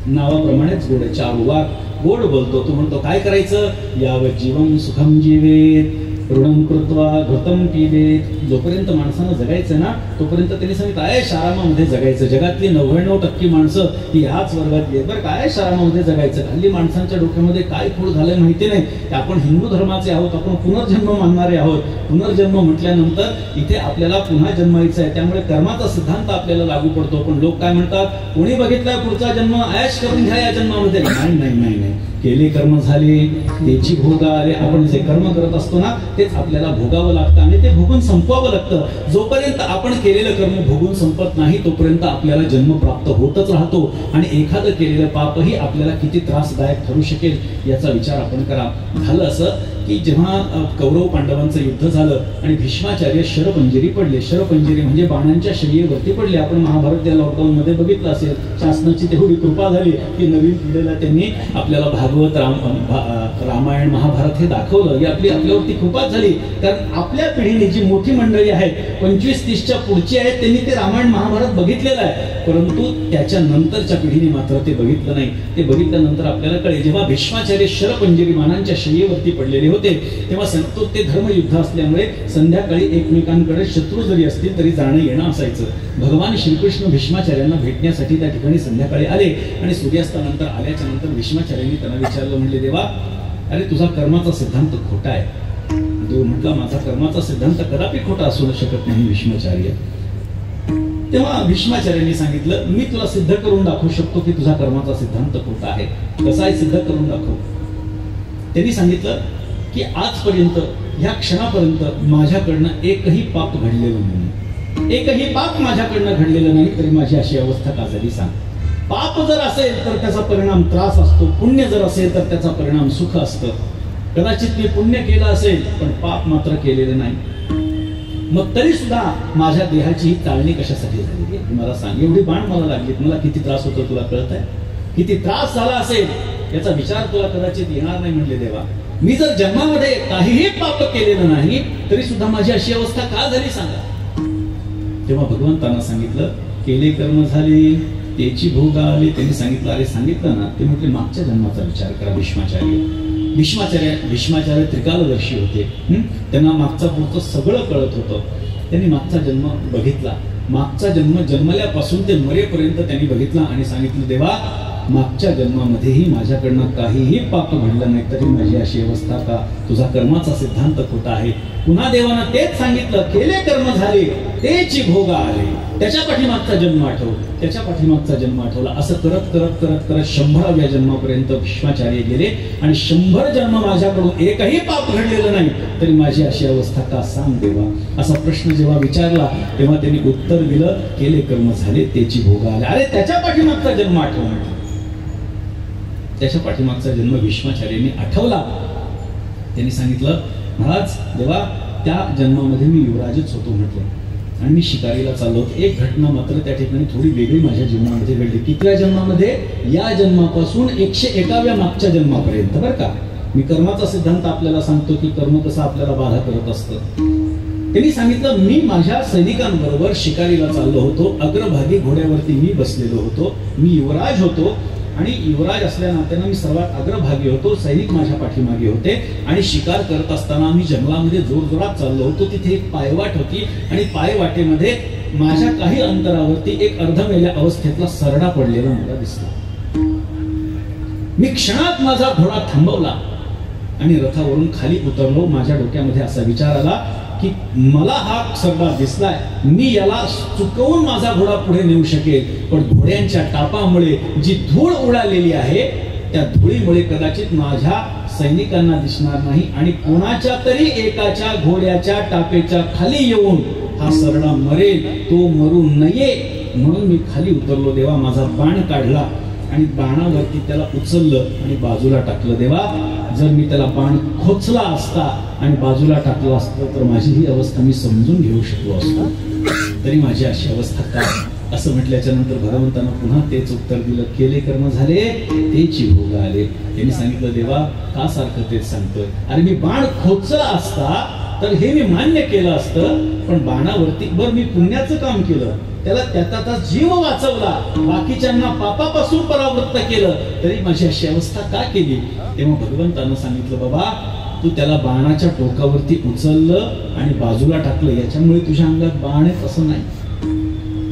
नावाप्रमाणेच गोड आहे. चारुवाक गोड बोलतो. तो म्हणतो काय करायचं, यावत जीवन सुखम जीवेत ऋणम कृत्वा घृतम पिबेत. जोपर्यंत माणसानं जगायचं ना तोपर्यंत त्यांनी सांगितलं ऐश आरामामध्ये जगायचं. जगातली 99% माणसं ही ह्याच वर्गातली आहेत बरं का. ऐश आरामामध्ये जगायचं. हल्ली माणसांच्या डोक्यामध्ये काय खूळ झालंय माहिती नाही. आपण हिंदू धर्माचे आहोत, आपण पुनर्जन्म मानणारे आहोत. पुनर्जन्म म्हटल्यानंतर इथे आपल्याला पुन्हा जन्मायचं आहे, त्यामुळे कर्माचा सिद्धांत आपल्याला लागू पडतो. पण लोक काय म्हणतात, कोणी बघितलाय पुढचा जन्म, ऐश करून घ्या या जन्मामध्ये. नाही नाही नाही नाही, केले कर्म झाले त्याची भोग आले. आपण जे कर्म करत असतो ना तेच आपल्याला भोगावं लागतं आणि ते भोगून संपवावं लागतं. जोपर्यंत आपण केलेलं कर्म भोगून संपत नाही तोपर्यंत आपल्याला जन्म प्राप्त होतच राहतो आणि एखादं केलेलं पापही आपल्याला किती त्रासदायक ठरू शकेल याचा विचार आपण करा. झालं असं की जेव्हा कौरव पांडवांचं युद्ध झालं आणि भीष्माचार्य शरपंजरी पडले. शरपंजरी म्हणजे बाणांच्या शय्येवरती पडले. आपण महाभारत या लॉकडाऊन मध्ये बघितलं असेल. शासनाची तेवढी कृपा झाली की नवीन पिढीला त्यांनी आपल्याला भागवत रामायण महाभारत हे दाखवलं. ही आपल्यावरती कृपा झाली. कारण आपल्या पिढीने जी मोठी मंडळी आहेत 25-30च्या पुढची आहेत त्यांनी ते रामायण महाभारत बघितलेलं आहे, परंतु त्याच्या नंतरच्या पिढीने मात्र ते बघितलं नाही. ते बघितल्यानंतर आपल्याला कळेल जेव्हा भीष्माचार्य शरपंजरी बाणांच्या शय्येवरती पडलेले होते तेव्हा ते धर्मयुद्ध असल्यामुळे संध्याकाळी एकमेकांकडे शत्रू जरी असतील तरी जाणं येणं असायचं. भगवान श्रीकृष्ण भीष्माचार्यांना भेटण्यासाठी त्या ठिकाणी संध्याकाळी आले आणि सूर्यास्तानंतर आल्याच्या नंतर भीष्माचार्यांनी त्यांना विचारलं, म्हणले देवा अरे तुझा कर्माचा सिद्धांत खोटा आहे. देव म्हटला माझा कर्माचा सिद्धांत कदापि खोटा असू शकत नाही भीष्माचार्य. तेव्हा भीष्माचार्यांनी सांगितलं मी तुला सिद्ध करून दाखवू शकतो की तुझा कर्माचा सिद्धांत खोटा आहे. कसा आहे सिद्ध करून दाखव. त्यांनी सांगितलं की आजपर्यंत ह्या क्षणापर्यंत माझ्याकडनं एकही पाप घडलेलं नाही. एकही पाप माझ्याकडनं घडलेलं नाही तरी माझी अशी अवस्था का झाली सांग. पाप जर असेल तर त्याचा परिणाम त्रास असतो, पुण्य जर असेल तर त्याचा परिणाम सुख असतं. कदाचित मी पुण्य केलं असेल पण पाप मात्र केलेलं नाही, मग तरी सुद्धा माझ्या देहाची ही चालणी कशासाठी झालेली आहे मला सांग. एवढी बाण मला लागली, मला किती त्रास होतो तुला कळत आहे? किती त्रास झाला असेल याचा विचार तुला कदाचित येणार नाही. म्हणले देवा, मी जर जन्मामध्ये काहीही पाप केलेलं नाही तरी सुद्धा माझी अशी अवस्था का झाली सांगा. तेव्हा भगवंतांना सांगितलं, केले कर्म झाले त्याची भोग आले. त्यांनी सांगितलं, अरे सांगितलं ना. ते म्हटले मागच्या जन्माचा विचार करा. भीष्माचार्य त्रिकालदर्शी होते, त्यांना मागचा पुढचं सगळं कळत होतं. त्यांनी मागचा जन्म बघितला, मागचा जन्म जन्मल्यापासून ते मरेपर्यंत त्यांनी बघितला आणि सांगितलं, देवा मागच्या जन्मामध्येही माझ्याकडनं काहीही पाप घडलं नाही तरी माझी अशी अवस्था का? तुझा कर्माचा सिद्धांत खोटा आहे. पुन्हा देवानं तेच सांगितलं, केले कर्म झाले तेची भोग आले. त्याच्या पाठीमागचा जन्म आठव, त्याच्या पाठीमागचा जन्म आठवला. असं करत करत करत करत 100व्या जन्मापर्यंत भीष्माचार्य गेले आणि 100 जन्म माझ्याकडून एकही पाप घडलेलं नाही तरी माझी अशी अवस्था का सांग देवा. असा प्रश्न जेव्हा विचारला तेव्हा त्यांनी उत्तर दिलं, केले कर्म झाले त्याची भोग आले. अरे त्याच्या पाठीमागचा जन्म आठव म्हटलं. त्याच्या पाठीमागचा जन्म भीष्माचार्यांनी आठवला. त्यांनी सांगितलं, महाराज देवा त्या जन्मामध्ये मी युवराजच होतो म्हटलं आणि मी शिकारीला चाललो होतो. एक घटना मात्र त्या ठिकाणी थोडी वेगळी माझ्या जीवनामध्ये घडली. कितव्या जन्मामध्ये? या जन्मापासून 101व्या मागच्या जन्मापर्यंत. बरं का, मी कर्माचा सिद्धांत आपल्याला सांगतो की कर्म कसं आपल्याला बाधा करत असतं. त्यांनी सांगितलं, मी माझ्या सैनिकांबरोबर शिकारीला चाललो होतो. अग्रभागी घोड्यावरती मी बसलेलो होतो. मी युवराज होतो आणि युवराज असल्या नात्यानं मी सर्वात अग्रभागी होतो. सैनिक माझ्या पाठीमागे होते आणि शिकार करत असताना मी जंगलामध्ये जोरजोरात चाललो होतो. तिथे एक पायवाट होती आणि पायवाटेमध्ये माझ्या काही अंतरावरती एक अर्धमेल्या अवस्थेतला सरडा पडलेला मला दिसला. मी क्षणात माझा घोडा थांबवला आणि रथावरून खाली उतरलो. माझ्या डोक्यामध्ये असा विचार आला की मला हा सरडा दिसलाय, मी याला चुकवून माझा घोडा पुढे नेऊ शकेल, पण घोड्यांच्या टापामुळे जी धूळ उडालेली आहे त्या धुळीमुळे कदाचित माझ्या सैनिकांना दिसणार नाही आणि कोणाच्या तरी एकाच्या घोड्याच्या टापेच्या खाली येऊन हा सरडा मरेल. तो मरू नये म्हणून मी खाली उतरलो. देवा माझा बाण काढला आणि बाणावरती त्याला उचललं आणि बाजूला टाकलं. देवा जर मी त्याला बाण खोचला असता आणि बाजूला टाकलं असतं तर माझी ही अवस्था मी समजून घेऊ शकलो असतो, तरी माझी अशी अवस्था काय? असं म्हटल्याच्या नंतर भगवंतानं पुन्हा तेच उत्तर दिलं, केले कर्म झाले तेची भोग आले. त्यांनी सांगितलं, देवा का सारखं तेच सांगतोय? अरे मी बाण खोचला असता तर हे मी मान्य केलं असतं, पण बाणावरती बरं मी पुण्याचं काम केलं, त्याला त्याचा जीव वाचवला, बाकीच्यांना पापापासून परावृत्त केलं, तरी माझी अशी अवस्था का केली? तेव्हा भगवंतानं सांगितलं, बाबा तू त्याला बाणाच्या टोकावरती उचललं आणि बाजूला टाकलं, याच्यामुळे तुझ्या अंगात बाण आहे असं नाही.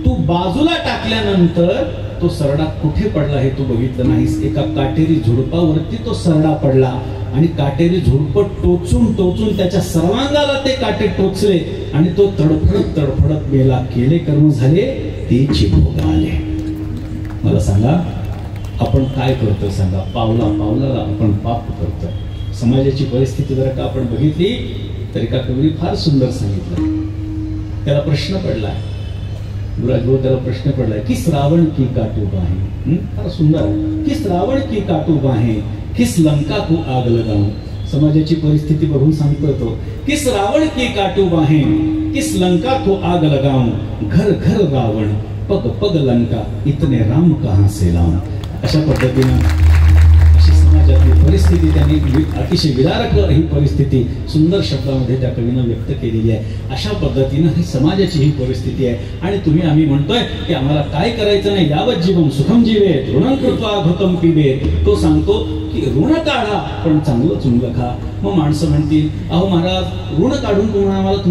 तू बाजूला टाकल्यानंतर तो सरडा कुठे पडला हे तू बघितलं नाहीस. एका काटेरी झुडपावरती तो सरडा पडला आणि काटेरी झुडपं टोचून टोचून त्याच्या सर्वांगाला ते काटे टोचले आणि तो तडफडत तडफडत गेला. केले कर्म झाले तेची भोग आले. मला सांगा आपण काय करतोय? सांगा, पावला पावलाला आपण पाप करतोय. समाजाची परिस्थिती जर का आपण बघितली तर एका कवीने फार सुंदर सांगितलं. त्याला प्रश्न पडलाय, गुराजभाऊ त्याला प्रश्न पडलाय की श्रावण की काटू बाहें. फार सुंदर आहे की श्रावण की काटू बाहें, किस लंका को आग लगाऊं. समाजाची परिस्थिती बघून सांगतो तो की श्रावण की काटू बाहें, किस लंका को आग लगाऊं, घर घर रावण पग पग लंका, इतने राम कहां से लाऊं. अशा पद्धतीनं अशी समाजातली परिस्थिती त्यांनी अतिशय विदारक ही परिस्थिती सुंदर शब्दामध्ये त्या कवीनं व्यक्त केलेली आहे. अशा पद्धतीनं ही समाजाची ही परिस्थिती आहे. आणि तुम्ही आम्ही म्हणतोय की आम्हाला काय करायचं नाही, यावत जीवन सुखम जीवेत ऋणं कृत्वा घृतं पिबेत. तो सांगतो की ऋण काढा पण चांगलं चुंगलं खा. मग माणसं म्हणतील, अहो महाराज ऋण काढून तुम्ही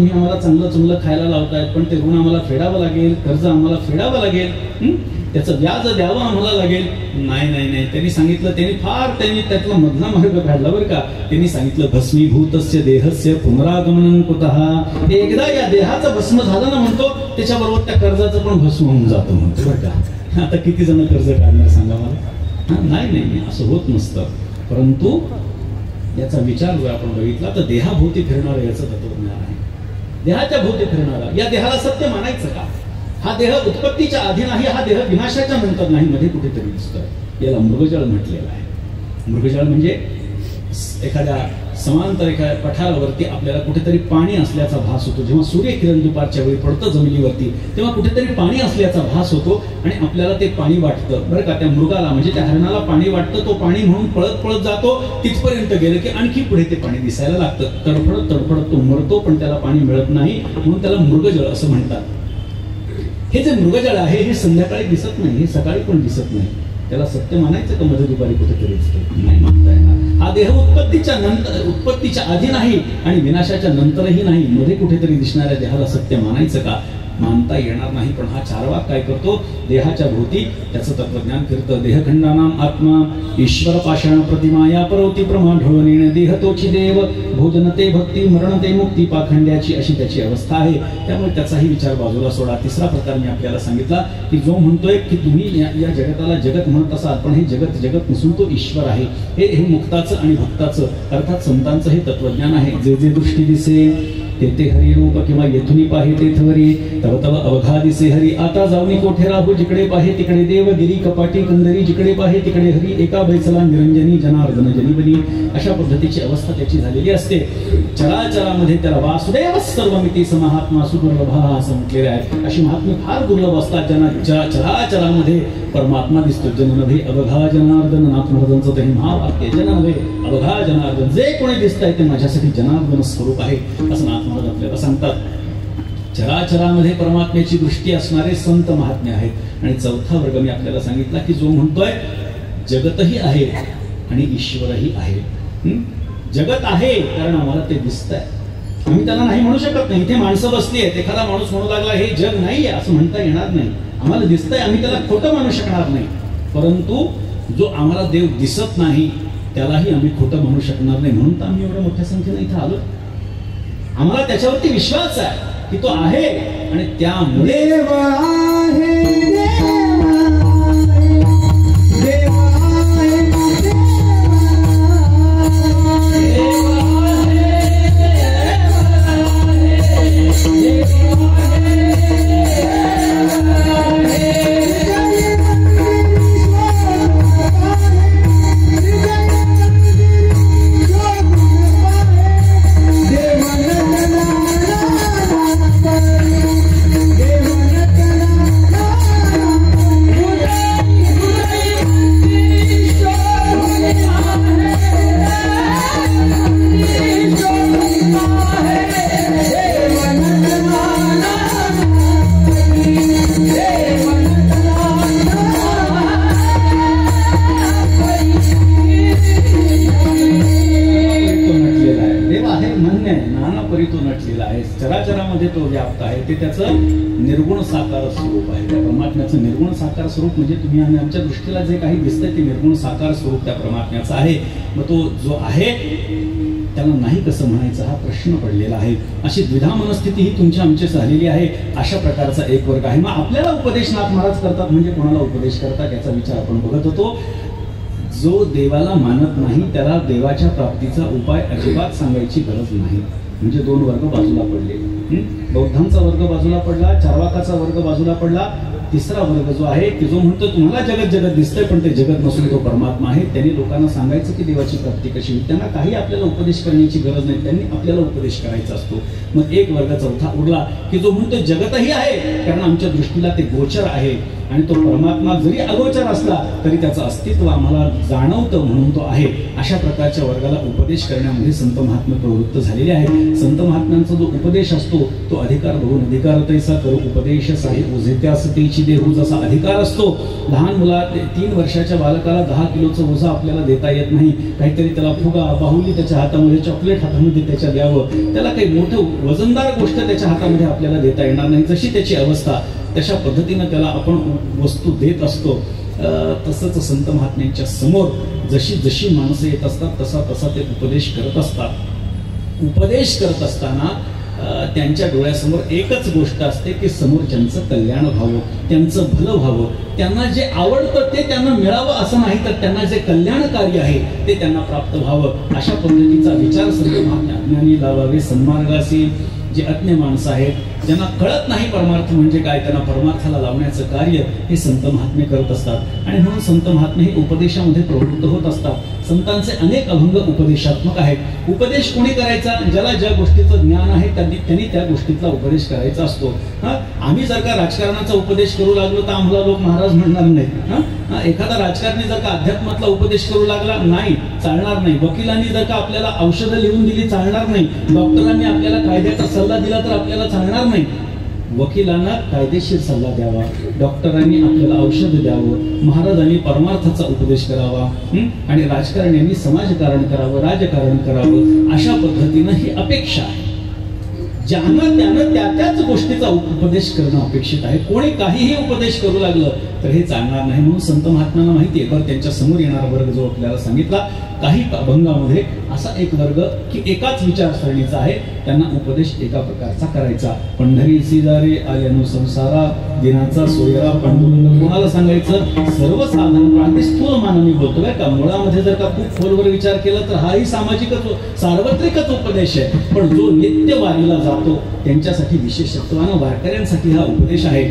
आम्हाला चांगलं चुंगलं खायला लावतायत, पण ते ऋण आम्हाला फेडावं लागेल, कर्ज आम्हाला फेडावं लागेल, त्याचं व्याज द्यावं आम्हाला लागेल. नाही नाही नाही, त्यांनी सांगितलं, त्यांनी त्यातला मधला मार्ग काढला बरं का. त्यांनी सांगितलं, भस्मीभूतस्य देहस्य पुनरागमनं कुतः. एकदा या देहाचं भस्म झालं ना म्हणतो, त्याच्याबरोबर त्या कर्जाचं पण भस्म होऊन जातं म्हणतो बरं का. आता किती जण कर्ज काढणार सांगा मला? नाही नाही, असं होत नसतं. परंतु याचा विचार जर आपण बघितला तर देहाभोवती फिरणारं याचं तत्वज्ञान आहे. देहाच्या भोवती फिरणारा, या देहाला सत्य मानायचं का? हा देह उत्पत्तीच्या आधी नाही, हा देह विनाशाच्या नंतर नाही, मध्ये कुठेतरी दिसतोय. याला मृगजळ म्हटलेलं आहे. मृगजळ म्हणजे एखाद्या समांतर एका पठारावरती आपल्याला कुठेतरी पाणी असल्याचा भास होतो. जेव्हा सूर्यकिरण दुपारच्या वेळी पडतं जमिनीवरती तेव्हा कुठेतरी पाणी असल्याचा भास होतो आणि आपल्याला ते पाणी वाटतं बरं का. त्या मृगाला म्हणजे त्या हरणाला पाणी वाटतं, तो पाणी म्हणून पळत पळत जातो, तिथपर्यंत गेलं की आणखी पुढे ते पाणी दिसायला लागतं. तडफडत तडफडत तो मरतो, पण त्याला पाणी मिळत नाही, म्हणून त्याला मृगजळ असं म्हणतात. हे जे मृगजळ आहे हे संध्याकाळी दिसत नाही, हे सकाळी पण दिसत नाही. त्याला सत्य मानायचं का मध्ये दुपारी कुठेतरी दिसतं? नाही मानता येणार. हा देह उत्पत्तीच्या आधी नाही आणि विनाशाच्या नंतरही नाही, मध्ये कुठेतरी दिसणाऱ्या देहाला सत्य मानायचं का? मानता येणार नाही. पण हा चारवाक काय करतो? देहाच्या भोवती त्याचं तत्वज्ञान करतं. देहखंडानाम आत्मा ईश्वर पाषाण प्रतिमा या परवती प्रमा ढळून देह तोची देव भोजन ते भक्ती मरण ते मुक्ती पाखंड्याची अशी त्याची अवस्था आहे. त्यामुळे त्याचाही विचार बाजूला सोडा. तिसरा प्रकार मी आपल्याला सांगितला की जो म्हणतोय की तुम्ही या जगताला जगत म्हणत असाल, पण हे जगत जगत नसून तो ईश्वर आहे. हे मुक्ताचं आणि भक्ताचं अर्थात संतांचं हे तत्वज्ञान आहे. जे जे दृष्टी दिसे ते हरी रूप किंवा येथुनी पाहे ते थवरी तव तव अवघा दिसे हरी. आता जाऊनी कोठे राहू, जिकडे पाहे तिकडे देव, गिरी कपाटी कंदरी, जिकडे पाहे तिकडे हरी, एका बैसला निरंजनी जनार्दन जनीबनी. अशा पद्धतीची अवस्था त्याची झालेली असते. चराचरामध्ये त्याला वासुदेव सर्वमिती समहात्मा सुदुर्लभा असं म्हटलेले आहे. अशी महात्मे फार दुर्लभ असतात ज्यांना चराचरामध्ये परमात्मा दिसतो. जननभे अवघा जनार्दन, नाथ महाराजांचं ते महावाक्य, जननभे अवघा जनार्दन, जे कोणी दिसतंय ते माझ्यासाठी जनार्दन स्वरूप आहे असं नाथ महाराज आपल्याला सांगतात. चराचरामध्ये परमात्म्याची दृष्टी असणारे संत महात्मे आहेत. आणि चौथा वर्ग मी आपल्याला सांगितला की जो म्हणतोय जगतही आहे आणि ईश्वरही आहे. जगत आहे कारण आम्हाला ते दिसतंय, आम्ही त्यांना नाही म्हणू शकत नाही. इथे माणसं बसली आहेत, एखादा माणूस म्हणू लागला हे जग नाहीये असं म्हणता येणार नाही. आम्हाला दिसतंय, आम्ही त्याला खोटं मानू शकणार नाही. परंतु जो आम्हाला देव दिसत नाही त्यालाही आम्ही खोटं म्हणू शकणार नाही. म्हणून तर आम्ही एवढ्या मोठ्या संख्येने इथे आलो. आम्हाला त्याच्यावरती विश्वास आहे की तो आहे आणि त्यामुळे चराचरामध्ये तो व्याप्त आहे. ते त्याचं निर्गुण साकार स्वरूप आहे. त्या परमात्म्याचं निर्गुण साकार स्वरूप म्हणजे तुम्ही आणि आमच्या दृष्टीला जे काही दिसतंय ते निर्गुण साकार स्वरूप त्या परमात्म्याचं आहे. मग तो जो आहे त्याला नाही कसं म्हणायचं हा प्रश्न पडलेला आहे. अशी द्विधा मनस्थिती ही तुमच्या आमची झालेली आहे. अशा प्रकारचा एक वर्ग आहे. मग आपल्याला उपदेश नाथ महाराज करतात म्हणजे कोणाला उपदेश करतात याचा विचार आपण बघत होतो. जो देवाला मानत नाही त्याला देवाच्या प्राप्तीचा उपाय अजिबात सांगायची गरज नाही. म्हणजे दोन वर्ग बाजूला पडले. बौद्धांचा वर्ग बाजूला पडला, चार्वाकाचा वर्ग बाजूला पडला. तिसरा वर्ग जो आहे की जो म्हणतो तुम्हाला जगत जगत दिसतंय पण ते जगत नसून तो परमात्मा आहे. त्यांनी लोकांना सांगायचं की देवाची प्राप्ती कशी होईल. त्यांना काही आपल्याला उपदेश करण्याची गरज नाही, त्यांनी आपल्याला उपदेश करायचा असतो. मग एक वर्ग चौथा उरला की जो म्हणतो जगतही आहे कारण आमच्या दृष्टीला ते गोचर आहे आणि तो परमात्मा जरी अगोचर असला तरी त्याचं अस्तित्व आम्हाला जाणवतं म्हणून तो आहे. अशा प्रकारच्या वर्गाला उपदेश करण्यामध्ये संत महात्मे प्रवृत्त झालेले आहेत. संत महात्म्यांचा जो उपदेश असतो तो अधिकार बघून अधिकार तैसा करू उपदेश साहेब उझेत्या सतीची देहू. जसा अधिकार असतो लहान मुला 3 वर्षाच्या बालकाला 10 किलोचं ओझं आपल्याला देता येत नाही. काहीतरी त्याला फुगा बाहुली त्याच्या हातामध्ये, चॉकलेट हातामध्ये त्याच्या द्यावं, त्याला काही मोठं वजनदार गोष्ट त्याच्या हातामध्ये आपल्याला देता येणार नाही. जशी त्याची अवस्था तशा पद्धतीनं त्याला आपण वस्तू देत असतो. तसंच संत महात्म्यांच्या समोर जशी जशी माणसं येत असतात तसा तसा ते उपदेश करत असतात. उपदेश करत असताना त्यांच्या डोळ्यासमोर एकच गोष्ट असते की समोरच्यांचं कल्याण व्हावं, त्यांचं भलं व्हावं, त्यांना जे आवडतं ते त्यांना मिळावं असं नाही तर त्यांना जे कल्याणकारी आहे ते त्यांना प्राप्त व्हावं. अशा पद्धतीचा विचार संत महात्म्यांनी लावावे. सन्मार्गाशी जे अज्ञ माणसं आहेत ज्यांना कळत नाही परमार्थ म्हणजे काय, त्यांना परमार्थाला लावण्याचं कार्य हे संत महात्मे करत असतात. आणि म्हणून संत महात्मे हे उपदेशामध्ये प्रवृत्त होत असतात. संतांचे अनेक अभंग उपदेशात्मक आहेत. उपदेश कोणी करायचा, ज्याला ज्या गोष्टीचं ज्ञान आहे त्यांनी त्या गोष्टीचा उपदेश करायचा असतो. आम्ही जर का राजकारणाचा उपदेश करू लागलो तर आम्हाला लोक महाराज म्हणणार नाहीत. एखादा राजकारणी जर का अध्यात्मातला उपदेश करू लागला, नाही चालणार नाही. वकिलांनी जर का आपल्याला औषधं लिहून दिली, चालणार नाही. डॉक्टरांनी आपल्याला कायद्याचा सल्ला दिला तर आपल्याला चालणार नाही. वकिलांना कायदेशीर सल्ला द्यावा, डॉक्टरांनी आपल्याला औषध द्यावं, महाराजांनी परमार्थाचा उपदेश करावा आणि राजकारण्यांनी समाजकारण करावं, राजकारण करावं. अशा पद्धतीनं ही अपेक्षा आहे. ज्यानं त्यानं त्याच गोष्टीचा उपदेश करणं अपेक्षित आहे. कोणी काहीही उपदेश करू लागलं तर हे चालणार नाही. म्हणून संत महात्म्यांना माहिती आहे, बरं त्यांच्या समोर येणारा वर्ग जो आपल्याला सांगितला, काही अभंगामध्ये असा एक वर्ग की एकाच विचारसरणीचा आहे, त्यांना उपदेश एका प्रकारचा करायचा. पंढरी सिजारे आल्यानो संसारा, दिनाचा सोयरा पांडुरंग. कोणाला सांगायचं, सर्वसाधारण अगदी स्थूल मानवी बोलतोय का. मुळामध्ये जर का खूप खोलवर विचार केला तर हाही सामाजिकच सार्वत्रिकच उपदेश आहे. पण जो नित्य वारीला जातो त्यांच्यासाठी विशेषत्वानं वारकऱ्यांसाठी हा उपदेश आहे.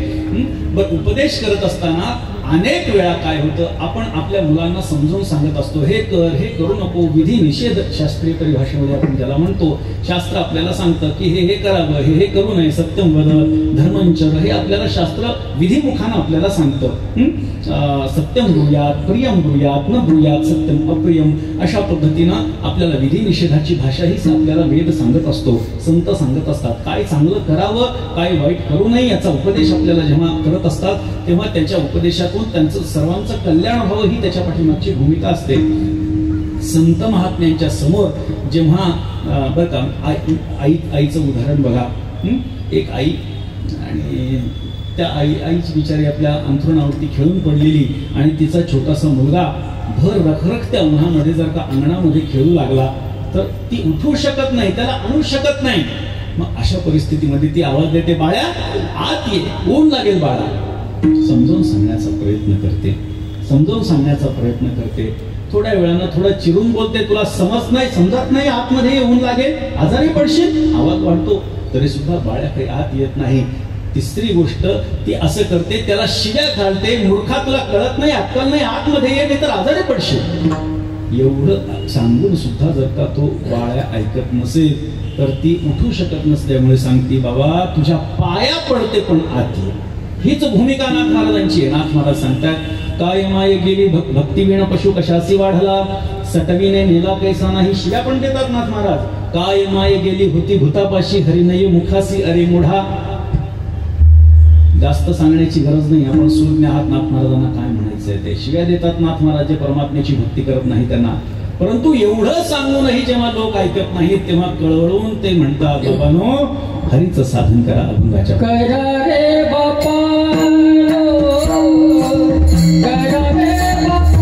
पण उपदेश करत असताना अनेक वेळा काय होतं, आपण आपल्या मुलांना समजावून सांगत असतो, हे कर, हे करू नको. विधी निषेध शास्त्रीय परिभाषेमध्ये आपण ज्याला म्हणतो, शास्त्र आपल्याला सांगतं की हे करावं, हे करू नये. सत्यम वद धर्मंचर, हे आपल्याला शास्त्र विधिमुखानं आपल्याला सांगतं. सत्यम ब्रूयात, प्रियम ब्रूयात, न ब्रूयात सत्यम अप्रियम. अशा पद्धतीनं आपल्याला विधी निषेधाची भाषा हीच आपल्याला वेद सांगत असतो, संत सांगत असतात. काय चांगलं करावं, काय वाईट करू नये याचा उपदेश आपल्याला जेव्हा करत असतात तेव्हा त्यांच्या उपदेशातून त्यांचं सर्वांचं कल्याण व्हावं ही त्याच्या पाठीमागची भूमिका असते. संत महात्म्यांच्या समोर जेव्हा बरं का, आईचं उदाहरण बघा. एक आई, आणि त्या आईची बिचारी आपल्या अंथरुणावरती खेळून पडलेली, आणि तिचा छोटासा मुलगा भर रखरखत्या उन्हामध्ये जर का अंगणामध्ये खेळू लागला तर ती उठू शकत नाही, त्याला आणू शकत नाही. मग अशा परिस्थितीमध्ये ती आवाज देते, बाळा आत ये, ऊन लागेल बाळा. समजावून सांगण्याचा प्रयत्न करते, समजावून सांगण्याचा प्रयत्न करते. थोड्या वेळानं थोडं चिरून बोलते, तुला समजत नाही, आतमध्ये ऊन लागेल, आजारी पडशील. आवाज वाढतो तरी सुद्धा बाळा काही आत येत नाही. तिसरी गोष्ट ती असं करते, त्याला शिव्या घालते, मूर्खा तुला कळत नाही, अक्कल नाही, आतमध्ये ये, नाही तर आजारी पडशील. एवढं सांगून सुद्धा जर का तो बाळा ऐकत नसेल तर ती उठू शकत नसल्यामुळे सांगते, बाबा तुझ्या पाया पडते पण आत ये. हीच भूमिका नाथ महाराजांची आहे. नाथ महाराज सांगतात, काय माये गेली भक्तिवीण पशु कशासी वाढला, सटवीने नेला कैसा नाही. शिव्या पण देतात नाथ महाराज. काय माये गेली होती भूतापाशी, हरिनयी मुखासी अरे मुढा. जास्त सांगण्याची गरज नाही, आपण सुज्ञ आहात. नाथ महाराजांना काय म्हणायचंय ते शिव्या देतात नाथ महाराज, जे परमात्म्याची भक्ती करत नाही त्यांना. परंतु एवढं सांगूनही जेव्हा लोक ऐकत नाहीत तेव्हा कळवळून ते म्हणतात, बाबांनो हरीचं साधन करा. अभंगाच्या करा रे बापा, करा रे बापा,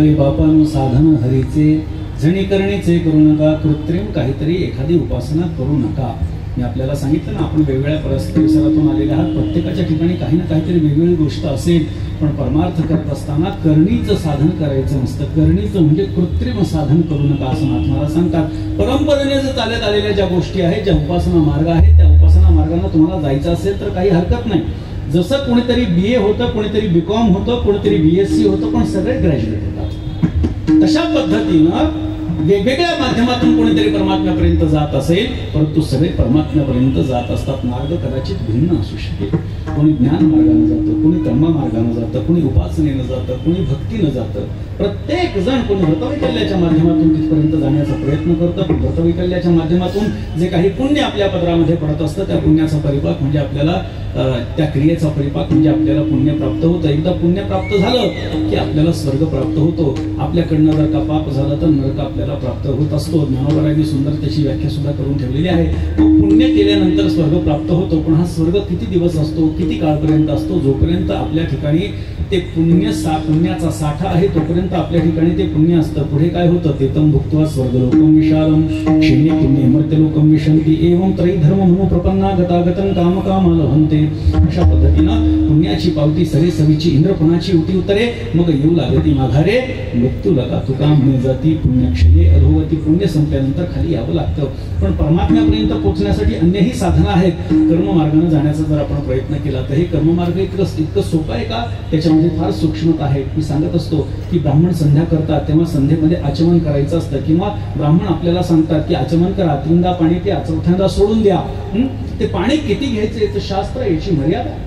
करावे बापानु साधन हरीचे, जणी करणीचे करू नका, कृत्रिम काहीतरी एखादी उपासना करू नका. मी आपल्याला सांगितलं ना, आपण वेगवेगळ्या परिसरातून आलेले आहात. प्रत्येकाच्या ठिकाणी काही ना काहीतरी वेगवेगळी गोष्ट असेल, पण परमार्थ करत असताना करणीचं साधन करायचं नसतं. करणीचं म्हणजे कृत्रिम साधन करू नका असं नाथ महाराज सांगतात. परंपरेने जर चालत आलेल्या ज्या गोष्टी आहेत, ज्या उपासना मार्ग आहेत, त्या उपासना मार्गाने तुम्हाला जायचं असेल तर काही हरकत नाही. जसं कोणीतरी BA होतं, कोणीतरी BCom होतं, कोणीतरी BSc होतं, पण सगळे ग्रॅज्युएट होतात. तशा पद्धतीनं वेगवेगळ्या माध्यमातून कोणीतरी परमात्म्यापर्यंत जात असेल, परंतु सगळे परमात्म्यापर्यंत जात असतात. मार्ग कदाचित भिन्न असू शकेल. कोणी ज्ञान मार्गाने जातं, कोणी कर्म मार्गाने जातं, कोणी उपासनेनं जातं, कोणी भक्तीनं जातं. प्रत्येक जण कोणी व्रतवैकल्याच्या माध्यमातून तिथपर्यंत जाण्याचा प्रयत्न करतं. व्रतवैकल्याच्या माध्यमातून जे काही पुण्य आपल्या पदरामध्ये पडत असतं, त्या पुण्याचा परिपाक म्हणजे आपल्याला त्या क्रियेचा परिपाक म्हणजे आपल्याला पुण्य प्राप्त होतं. एकदा पुण्य प्राप्त झालं की आपल्याला स्वर्ग प्राप्त होतो. आपल्याकडनं जर का पाप झालं तर नरक आपल्याला प्राप्त होत असतो. ज्ञानोबरांनी सुंदर त्याची व्याख्या सुद्धा करून ठेवलेली आहे. पुण्य केल्यानंतर स्वर्ग प्राप्त होतो, पण हा स्वर्ग किती दिवस असतो, किती काळपर्यंत असतो? जोपर्यंत आपल्या ठिकाणी ते पुण्याचा साठा आहे तोपर्यंत आपल्या ठिकाणी ते पुण्य असतं. पुढे काय होतं? ते तम भुक्त्वा स्वर्गलोकम विशालम क्षिणे पुण्य मर्त्यलोकम विशंती एवं त्रयी धर्म म्हणून प्रपन्ना गतागतं काम कामाल हंते. अशा पद्धतीनं पुण्याची पावती सरे सवीची इंद्रपणाची उती उतरे, मग येऊ लागती माघारे मृत्यू लगा तुका म्हणे जाती पुण्यक्षये अधोगती. पुण्य संपल्यानंतर खाली यावं लागतं. पण परमात्म्यापर्यंत पोहोचण्यासाठी अन्यही साधनं आहेत. कर्ममार्गाने जाण्याचा जर आपण प्रयत्न केला तर हे कर्ममार्ग इतकं सोपं आहे का? त्याच्यामध्ये फार सूक्ष्मता आहे. मी सांगत असतो की ब्राह्मण संध्या करतात तेव्हा संध्येमध्ये आचमन करायचं असतं, किंवा ब्राह्मण आपल्याला सांगतात की आचमन करा, 3दा पाणी प्या, 4थ्यांदा सोडून द्या. ते पाणी किती घ्यायचं याचं शास्त्र, याची मर्यादा.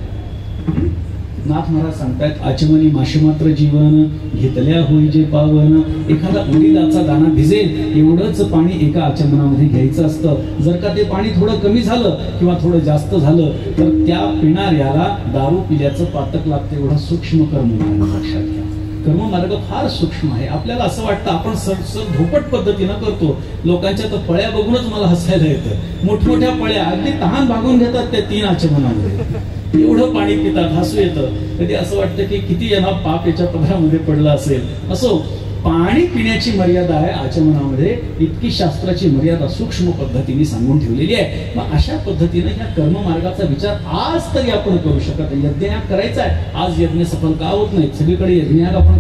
नाथ महाराज सांगतायत आचमनी माशमात्र जीवन घेतल्या होई जे पावन. एखादा उडीदाचा दाणा भिजेल एवढंच पाणी एका आचमनामध्ये घ्यायचं असतं. जर का ते पाणी थोडं कमी झालं किंवा थोडं जास्त झालं तर त्या पिणाऱ्याला दारू पिल्याचं पातक लागतं. एवढा सूक्ष्म कर्म लक्षात घ्या. कर्ममार्ग फार सूक्ष्म आहे. आपल्याला असं वाटतं आपण धोपट पद्धतीनं करतो. लोकांच्या तर पळ्या बघूनच मला हसायला येतं. मोठमोठ्या पळ्या अगदी तहान भागून घेतात त्या 3 आचमनामध्ये. एवढं पाणी पितात, हसू येतं. कधी असं वाटतं की किती यांना पाप याच्या पदरामध्ये पडला असेल. असो, पाणी पिण्याची मर्यादा आहे आचमनामध्ये. इतकी शास्त्राची मर्यादा सूक्ष्म पद्धतीने सांगून ठेवलेली आहे. मग अशा पद्धतीने या कर्ममार्गाचा विचार आज तरी आपण करू शकत. यज्ञयाग करायचा आहे, आज यज्ञ सफल का होत नाही? सगळीकडे यज्ञयाग आपण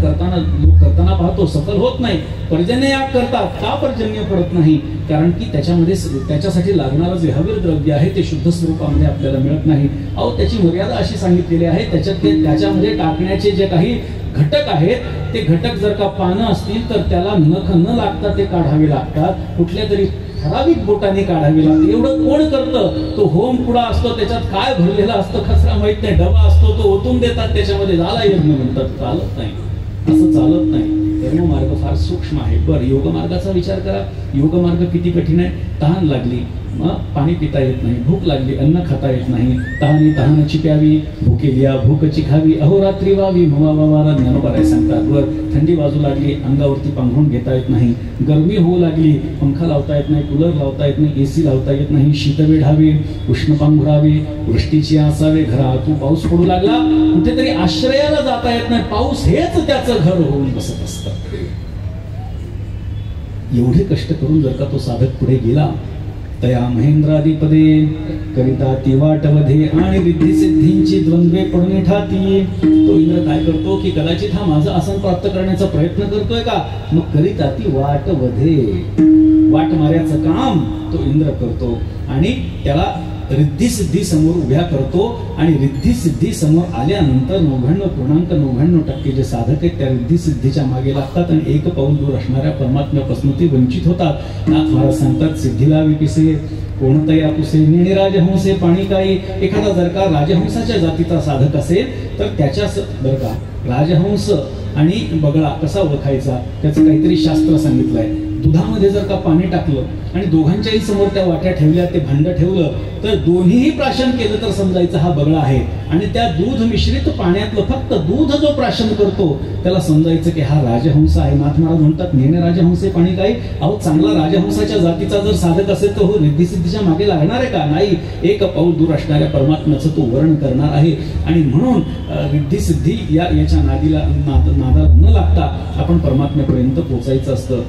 लोक करताना पाहतो, सफल होत नाही. पर्जन्ययाग करतात, का पर्जन्य पडत नाही? कारण की त्याच्यासाठी लागणारं जे हवीर द्रव्य आहे ते शुद्ध स्वरूपामध्ये आपल्याला मिळत नाही. अहो, त्याची मर्यादा अशी सांगितलेली आहे. त्याच्यामध्ये टाकण्याचे जे काही घटक आहेत ते घटक जर का पानं असतील तर त्याला नख न लागता ते काढावे लागतात. कुठल्या तरी ठराविक बोटाने काढावी लागते. एवढं कोण करतं? तो होम पुडा असतो, त्याच्यात काय भरलेला असतं खसरा माहित नाही. डबा असतो तो ओतून देतात, त्याच्यामध्ये झाला यज्ञ म्हणतात. चालत नाही, असं चालत नाही. कर्ममार्ग फार सूक्ष्म आहे. बरं, योगमार्गाचा विचार करा. योगमार्ग किती कठीण आहे. तहान लागली, मग पाणी पिता येत नाही. भूक लागली, अन्न खाता येत नाही. तहानाची प्यावी, भुकेलिया भूकची खावी, अहोरात्री व्हावी मवावारा. ज्ञानोबराय सांगतात. वर थंडी वाजू लागली, अंगावरती पांघरून घेता येत नाही. गरमी होऊ लागली, पंखा लावता येत नाही, कूलर लावता येत नाही, AC लावता येत नाही. शीत वेढावी, उष्ण पांघरावी, वृष्टीची असावे घरातून. पाऊस पडू लागला, कुठेतरी आश्रयाला जाता येत नाही. पाऊस हेच त्याचं घर होऊन बसत असतं. एवढे कष्ट करून जर का तो साधक पुढे गेला, तया महेंद्रादिपदे करिता ती वाटवधे आणि रिद्धी सिद्धींची द्वंद्वे पडून ठाती. तो इंद्र काय करतो की कदाचित हा माझं आसन प्राप्त करण्याचा प्रयत्न करतोय का? मग करिता ती वाटवधे, वाट मार्याचं काम तो इंद्र करतो आणि त्याला रिद्धी सिद्धी समोर उभ्या करतो. आणि रिद्धी सिद्धी समोर आल्यानंतर 99.99% जे साधक आहेत त्या रिद्धी सिद्धीच्या मागे लागतात आणि एक पाऊल दूर असणाऱ्या परमात्म्यापासून ते वंचित होतात. नाथ महाराज सांगतात सिद्धीला विपिसे कोणतया पुसे नेणे राजहंसे पाणी काही. एखादा जर का राजहंसाच्या जातीचा साधक असेल तर त्याच्या बरं का राजहंस आणि बगळा कसा ओळखायचा त्याचं काहीतरी शास्त्र सांगितलंय. दुधामध्ये जर का पाणी टाकलं आणि दोघांच्याही समोर त्या वाट्या ठेवल्या, ते भांड ठेवलं, तर दोन्हीही प्राशन केलं तर समजायचं हा बगळा आहे. आणि त्या दूध मिश्रित पाण्यातलं फक्त दूध जो प्राशन करतो त्याला समजायचं की हा राजहंस आहे. नाथ महाराज म्हणतात नेणे राजहंसे पाणी काय. अहो चांगला राजहंसाच्या जातीचा जर साधक असेल तर हो रिद्धी सिद्धीच्या मागे लागणार आहे का? नाही. एक पाऊल दूर असणाऱ्या परमात्म्याचं तो वर्ण करणार आहे. आणि म्हणून रिद्धी सिद्धी याच्या नादाला न लागता आपण परमात्म्यापर्यंत पोहोचायचं असतं.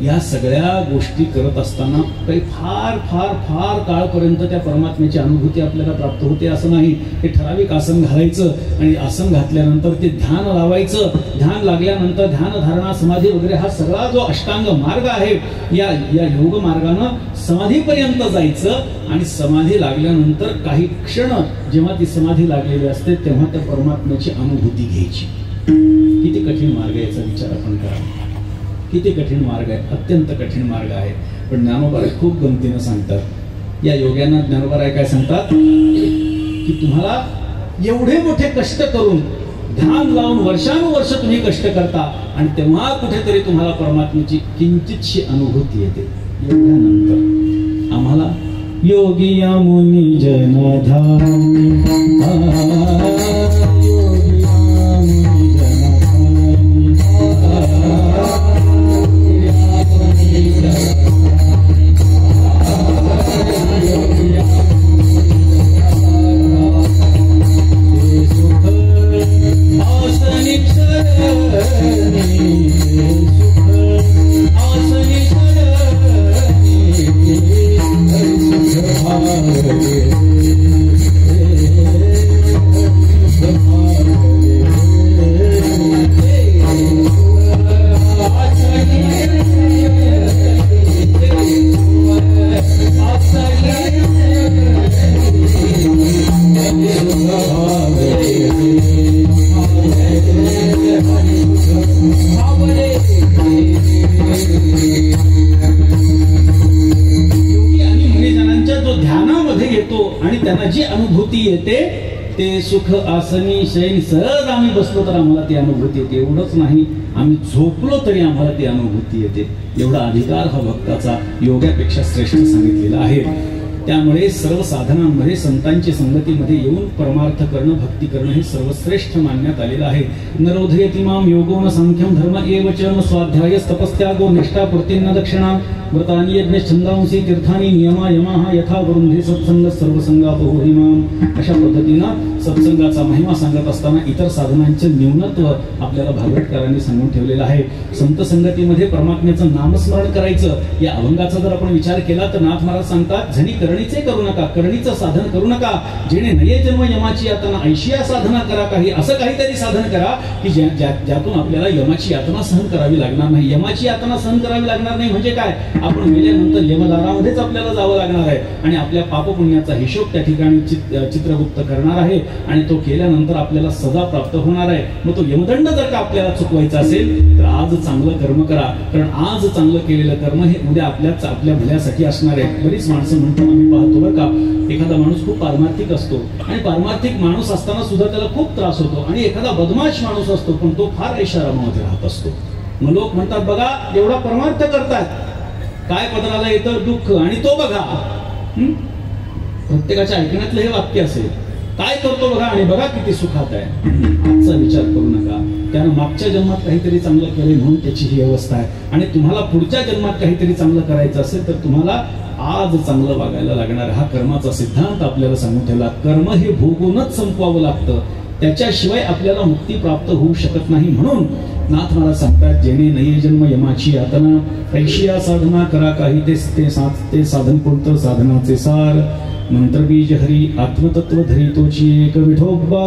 या सगळ्या गोष्टी करत असताना काही फार फार फार काळपर्यंत त्या परमात्म्याची अनुभूती आपल्याला प्राप्त होते असं नाही. हे ठराविक आसन घालायचं आणि आसन घातल्यानंतर ते ध्यान लावायचं. ध्यान लागल्यानंतर ध्यान धारणा समाधी वगैरे हा सगळा जो अष्टांग मार्ग आहे या योग मार्गानं समाधीपर्यंत जायचं. आणि समाधी लागल्यानंतर काही क्षण जेव्हा ती समाधी लागलेली असते तेव्हा त्या परमात्म्याची अनुभूती घ्यायची. किती कठीण मार्ग याचा विचार आपण करा. किती कठीण मार्ग आहे, अत्यंत कठीण मार्ग आहे. पण ज्ञानोबाराय खूप गमतीनं सांगतात. या योग्यांना ज्ञानोबाराय काय सांगतात की तुम्हाला एवढे मोठे कष्ट करून ध्यान लावून वर्षानुवर्ष तुम्ही कष्ट करता आणि तेव्हा कुठेतरी तुम्हाला परमात्म्याची किंचितशी अनुभूती येते. एवढ्यानंतर आम्हाला योगी या मुनी जनधामी जी अनुभूती येते ते सुख आसनी शयन सहज आम्ही बसलो तर आम्हाला ती अनुभूती येते. एवढंच नाही, आम्ही झोपलो तरी आम्हाला ती अनुभूती येते. एवढा अधिकार हा भक्ताचा योगापेक्षा श्रेष्ठ सांगितलेला आहे. त्यामुळे सर्व साधनांमध्ये संतांची संगतीमध्ये येऊन परमार्थ करणं, भक्ती करणं हे सर्वश्रेष्ठ मानण्यात आलेलं आहे. नरोधयति माम योगो न सांख्यम धर्म एव च न स्वाध्याय तपस्त्यागो निष्ठा पूर्तिर्न दक्षिणा व्रतानि यज्ञ छंदांसी तीर्थानि नियमा यमाः यथा वरुंधे सत्संग सर्वसंगापो हिमाम. अशा पद्धतीनं सत्संगाचा महिमा सांगत असताना इतर साधनांचे न्यूनत्व आपल्याला भागवतकारांनी सांगून ठेवलेलं आहे. संत संगतीमध्ये परमात्म्याचं नामस्मरण करायचं या अभंगाचा जर आपण विचार केला तर नाथ महाराज सांगतात झणी करणीचे करू नका, करणीचं साधन करू नका. जेणे नये जन्म यमाची यातना ऐशिया साधना करा. काही असं काहीतरी साधन करा की ज्यातून आपल्याला यमाची यातना सहन करावी लागणार नाही. यमाची यातना सहन करावी लागणार नाही म्हणजे काय? आपण मेल्यानंतर यमदारामध्येच आपल्याला जावं लागणार आहे आणि आपल्या पापपुण्याचा हिशोब त्या ठिकाणी चित्रगुप्त करणार आहे आणि तो केल्यानंतर आपल्याला सजा प्राप्त होणार आहे. मग तो यमदंड जर का आपल्याला चुकवायचा असेल तर आज चांगलं कर्म करा, कारण आज चांगलं केलेलं कर्म हे उद्या आपल्या भल्यासाठी असणार आहे. बरीच माणसं म्हणतात आम्ही पाहतो बरं का, एखादा माणूस खूप पारमार्थिक असतो आणि पारमार्थिक माणूस असताना सुद्धा त्याला खूप त्रास होतो आणि एखादा बदमाश माणूस असतो पण तो फार ऐशारामामध्ये राहत असतो. मग लोक म्हणतात बघा एवढा परमार्थ करतात, काय पदराला येतं दुःख आणि तो बघा. प्रत्येकाच्या ऐकण्यातलं हे वाक्य असेल, काय करतो बघा आणि बघा किती सुखात आहे. आजचा विचार करू नका, त्यानं मागच्या जन्मात काहीतरी चांगलं केले म्हणून त्याची ही अवस्था आहे. आणि तुम्हाला पुढच्या जन्मात काहीतरी चांगलं करायचं असेल तर तुम्हाला आज चांगलं वागायला लागणार. हा कर्माचा सिद्धांत आपल्याला सांगून ठेवला. कर्म हे भोगूनच संपवावं लागतं, त्याच्याशिवाय आपल्याला मुक्ती प्राप्त होऊ शकत नाही. म्हणून नाथ महाराज सांगतात जेणे नये जन्म यमाची यातना ऐशिया साधना करा. काही ते साधन कोणतं? साधनाचे सार मंत्र बीज हरी आत्मतत्व धरी तोची एक विठोबा.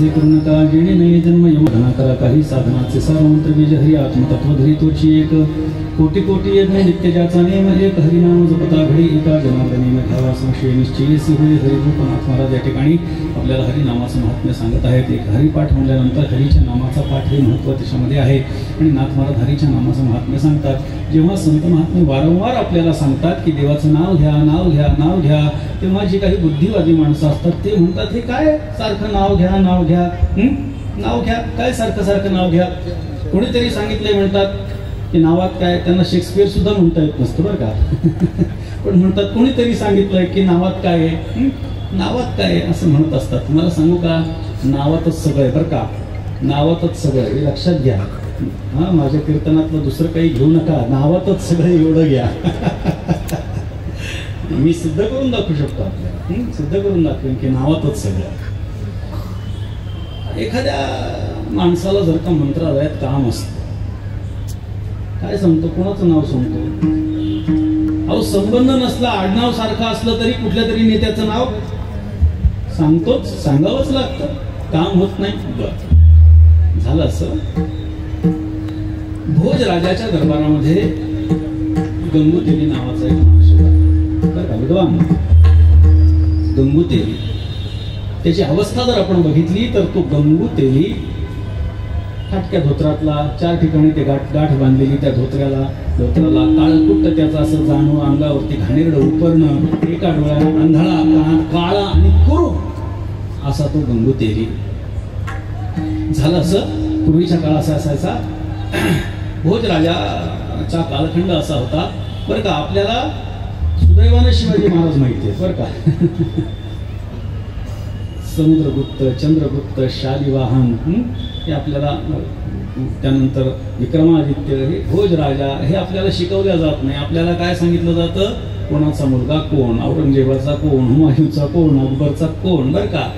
करू नका जेणे नये जन्म यमधना करा काही साधनाचे सारमंत्र बीज हरी आत्मतत्वधरी तोची एक कोटी कोटी यज्ञ नित्य ज्याचा नेम एक हरिनाम जपता घडी एका जनार्दनी में घ्यावा संशय निश्चयसी होय हरिभूपनाथ महाराज या ठिकाणी आपल्याला हरिनामाचं महात्म्य सांगत आहेत. एक हरिपाठ म्हणल्यानंतर हरीच्या नामाचा पाठ हे महत्त्व त्याच्यामध्ये आहे आणि नाथ महाराज हरीच्या नामाचं महात्म्य सांगतात. जेव्हा संत महात्मे वारंवार आपल्याला सांगतात की देवाचं नाव घ्या नाव घ्या नाव घ्या, तेव्हा जी काही बुद्धिवादी माणसं असतात ते म्हणतात हे काय सारखं नाव घ्या नाव घ्या नाव घ्या, काय सारखं सारखं नाव घ्या. कोणीतरी सांगितलंय म्हणतात की नावात काय, त्यांना शेक्सपियर सुद्धा म्हणता येत नसतं बरं का पण म्हणतात कोणीतरी सांगितलंय की नावात काय आहे, नावात काय असं म्हणत असतात. तुम्हाला सांगू का, नावातच सगळं आहे बरं का, नावातच सगळं आहे हे लक्षात घ्या. हा, माझ्या कीर्तनातलं दुसरं काही घेऊ नका, नावातच सगळं एवढं घ्या. मी सिद्ध करून दाखवू शकतो आपल्याला, सिद्ध करून दाखवेन की नावातच सगळं. एखाद्या माणसाला जर का मंत्रालयात काम असतं, काय सांगतो, कोणाचं नाव सांगतो, अहो संबंध नसला आडनाव सारखं असलं तरी कुठल्या तरी नेत्याचं नाव सांगतोच, सांगावंच लागतं, काम होत नाही. बर झालं असं, भोजराजाच्या दरबारामध्ये गंगूतेली नावाचा एक माणूस होता, विद्वान गंगूतेली. त्याची अवस्था जर आपण बघितली तर तो गंगूतेली फाटक्या धोत्रातला, 4 ठिकाणी ते गाठ बांधलेली, त्या धोत्राला काळकुट्ट त्याचं असं जाणू, अंगावरती घाणेरडं उपरणं, एका डोळ्याला अंधळा, काळा आणि कुरूप असा तो गंगूतेली. झालं असं, पूर्वीच्या काळ असा असायचा, भोजराजाचा कालखंड असा होता बरं का. आपल्याला सुदैवानं शिवाजी महाराज माहिती आहे बरं का. समुद्रगुप्त, चंद्रगुप्त, शालिवाहन हे आपल्याला, त्यानंतर विक्रमादित्य, हे भोजराजा हे आपल्याला शिकवल्या जात नाही. आपल्याला काय सांगितलं जातं, कोणाचा मुलगा कोण, औरंगजेबाचा कोण, हुमायूंचा कोण, अकबरचा कोण बरं का.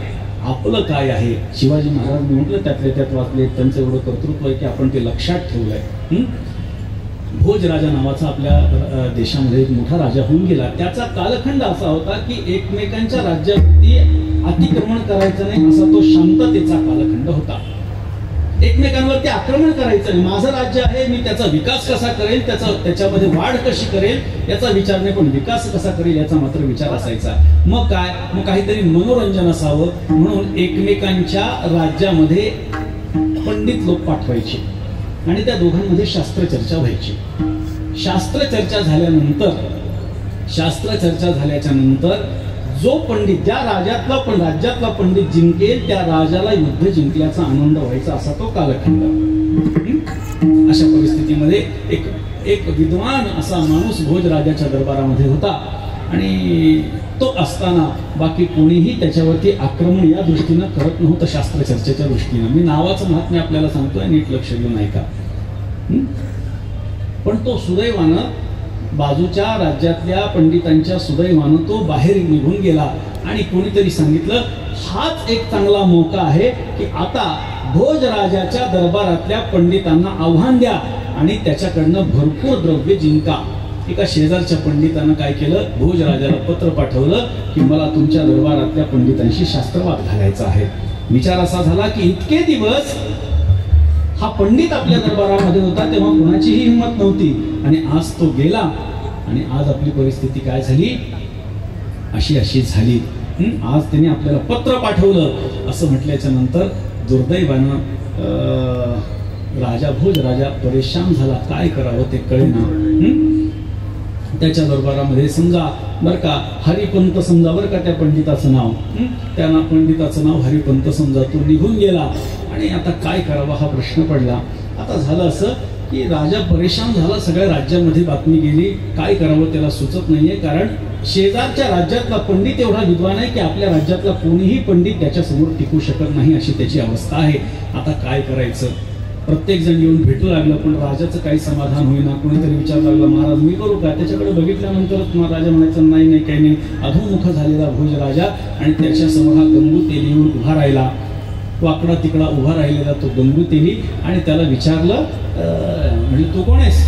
आपलं काय आहे, शिवाजी महाराज म्हटलं त्यातल्या त्यात वाचले, त्यांचं एवढं कर्तृत्व आहे की आपण ते लक्षात ठेवलंय. भोजराजा नावाचा आपल्या देशामध्ये एक मोठा राजा होऊन गेला. त्याचा कालखंड असा होता की एकमेकांच्या राज्यावरती अतिक्रमण करायचं नाही असा तो शांततेचा कालखंड होता. एकमेकांवरती आक्रमण करायचं नाही, माझं राज्य आहे, मी त्याचा विकास कसा करेल, त्याच्यामध्ये वाढ कशी करेल याचा विचार नाही, पण विकास कसा करेल याचा मात्र विचार असायचा. मग काय, मग काहीतरी मनोरंजन असावं म्हणून एकमेकांच्या राज्यामध्ये पंडित लोक पाठवायचे आणि त्या दोघांमध्ये शास्त्रचर्चा व्हायची. शास्त्रचर्चा झाल्याच्या नंतर जो पंडित, ज्या राज्यातला पंडित जिंकेल त्या राजाला युद्ध जिंकल्याचा आनंद व्हायचा, असा तो कालखंड. अशा परिस्थितीमध्ये एक विद्वान असा माणूस भोजराजाच्या दरबारामध्ये होता आणि तो असताना बाकी कोणीही त्याच्यावरती आक्रमण या दृष्टीनं करत नव्हतं, शास्त्रचर्चेच्या दृष्टीनं. मी नावाचं महात्म्य आपल्याला सांगतोय, नीट लक्ष देऊन ऐका. पण तो सुदैवानं, बाजूच्या राज्यातल्या पंडितांच्या सुदैवानं तो बाहेर निघून गेला आणि कोणीतरी सांगितलं हाच एक चांगला मौका आहे की आता भोजराजाच्या दरबारातल्या पंडितांना आव्हान द्या आणि त्याच्याकडनं भरपूर द्रव्य जिंका. एका शेजारच्या पंडितांना काय केलं, भोजराजाला पत्र पाठवलं की मला तुमच्या दरबारातल्या पंडितांशी शास्त्रवाद घालायचा आहे. विचार असा झाला की इतके दिवस हा पंडित आपल्या दरबारामध्ये होता तेव्हा कोणाचीही हिंमत नव्हती आणि आज तो गेला आणि आज आपली परिस्थिती काय झाली, अशी झाली. आज त्याने आपल्याला पत्र पाठवलं असं म्हटल्याच्या नंतर दुर्दैवानं भोजराजा परेशान झाला, काय करावं ते कळेना. त्याच्या दरबारामध्ये समजा बरं का हरिपंत, समजा बरं का त्या पंडिताचं नाव, त्या पंडिताचं नाव हरिपंत समजा, तो निघून गेला आणि आता काय करावा हा प्रश्न पडला. आता झालं असं की राजा परेशान झाला, सगळ्या राज्यामध्ये बातमी गेली, काय करावं त्याला सुचत नाहीये, कारण शेजारच्या राज्यातला पंडित एवढा विद्वान आहे की आपल्या राज्यातला कोणीही पंडित त्याच्यासमोर टिकू शकत नाही, अशी त्याची अवस्था आहे. आता काय करायचं, प्रत्येक जण येऊन भेटू लागलं पण राजाचं काही समाधान होईना. कोणीतरी विचारू लागला महाराज मी करू का, त्याच्याकडे बघितल्यानंतर राजा म्हणायचं नाही काही नाही. अधोमुख झालेला भोजराजा आणि त्याच्यासमोर हा गंगूतेली येऊन उभा राहिला, वाकडा तिकडा उभा राहिलेला तो गंगूतेली, आणि त्याला विचारलं म्हणजे तू कोण आहेस.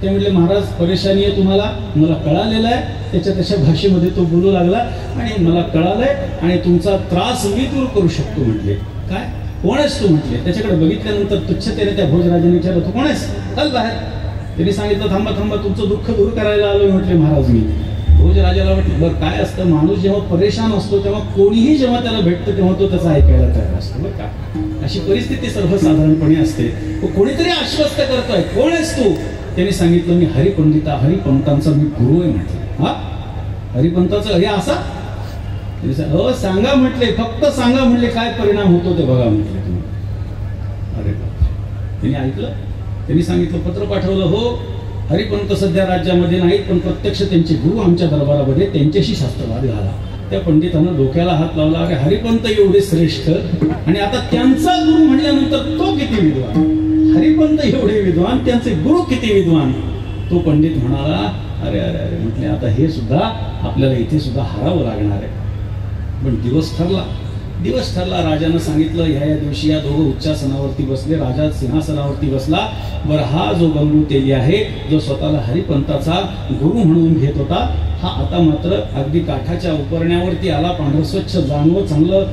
ते म्हटले महाराज परेशानी आहे तुम्हाला, मला कळालेलं आहे. त्याच्या भाषेमध्ये तो बोलू लागला आणि मला कळालंय आणि तुमचा त्रास मी दूर करू शकतो. म्हटले काय, कोण आहेस तू म्हटले. त्याच्याकडे बघितल्यानंतर तुच्छतेने त्या भोजराजाने विचारलं, तू कोण आहेस, चल बाहेर. त्यांनी सांगितलं, थांबा थांबा, तुमचं दुःख दूर करायला आलोय म्हटले महाराज मी. भोजराजाला म्हटलं, बरं काय असतं, माणूस जेव्हा परेशान असतो तेव्हा कोणीही जेव्हा त्याला भेटतं तेव्हा तो त्याचा ऐकायला तयार असतो बरं का. अशी परिस्थिती सर्वसाधारणपणे असते. कोणीतरी आश्वस्त करतोय, कोण आहेस तू. त्यांनी सांगितलं, मी हरिपंतांचा मी गुरु आहे म्हटलं. हा, हरिपंताचा हे असा. सांगा म्हटले, फक्त सांगा म्हटले, काय परिणाम होतो ते बघा म्हटले तुम्ही. अरे त्यांनी ऐकलं. त्यांनी सांगितलं, पत्र पाठवलं. हो, हरिपंत सध्या राज्यामध्ये नाहीत, पण प्रत्यक्ष त्यांचे गुरु आमच्या दरबारामध्ये, त्यांच्याशी शास्त्रवाद झाला. त्या पंडितांना डोक्याला हात लावला. अरे हरिपंत एवढे श्रेष्ठ आणि आता त्यांचा गुरु म्हणल्यानंतर तो किती विद्वान. हरिपंत एवढे विद्वान, त्यांचे गुरु किती विद्वान. तो पंडित म्हणाला, अरे अरे अरे म्हटले, आता हे सुद्धा आपल्याला इथे सुद्धा हरावं लागणार आहे. पण दिवस ठरला. राजानं सांगितलं, ह्या दिवशी या दोघं उच्चासनावरती बसले. राजा सिंहासनावरती बसला. बरं, हा जो गंगूतेली आहे, जो स्वतःला हरिपंताचा गुरु म्हणून घेत होता, हा आता मात्र अगदी काठाच्या उपरण्यावरती आला. पांढर स्वच्छ जाणवं, चांगलं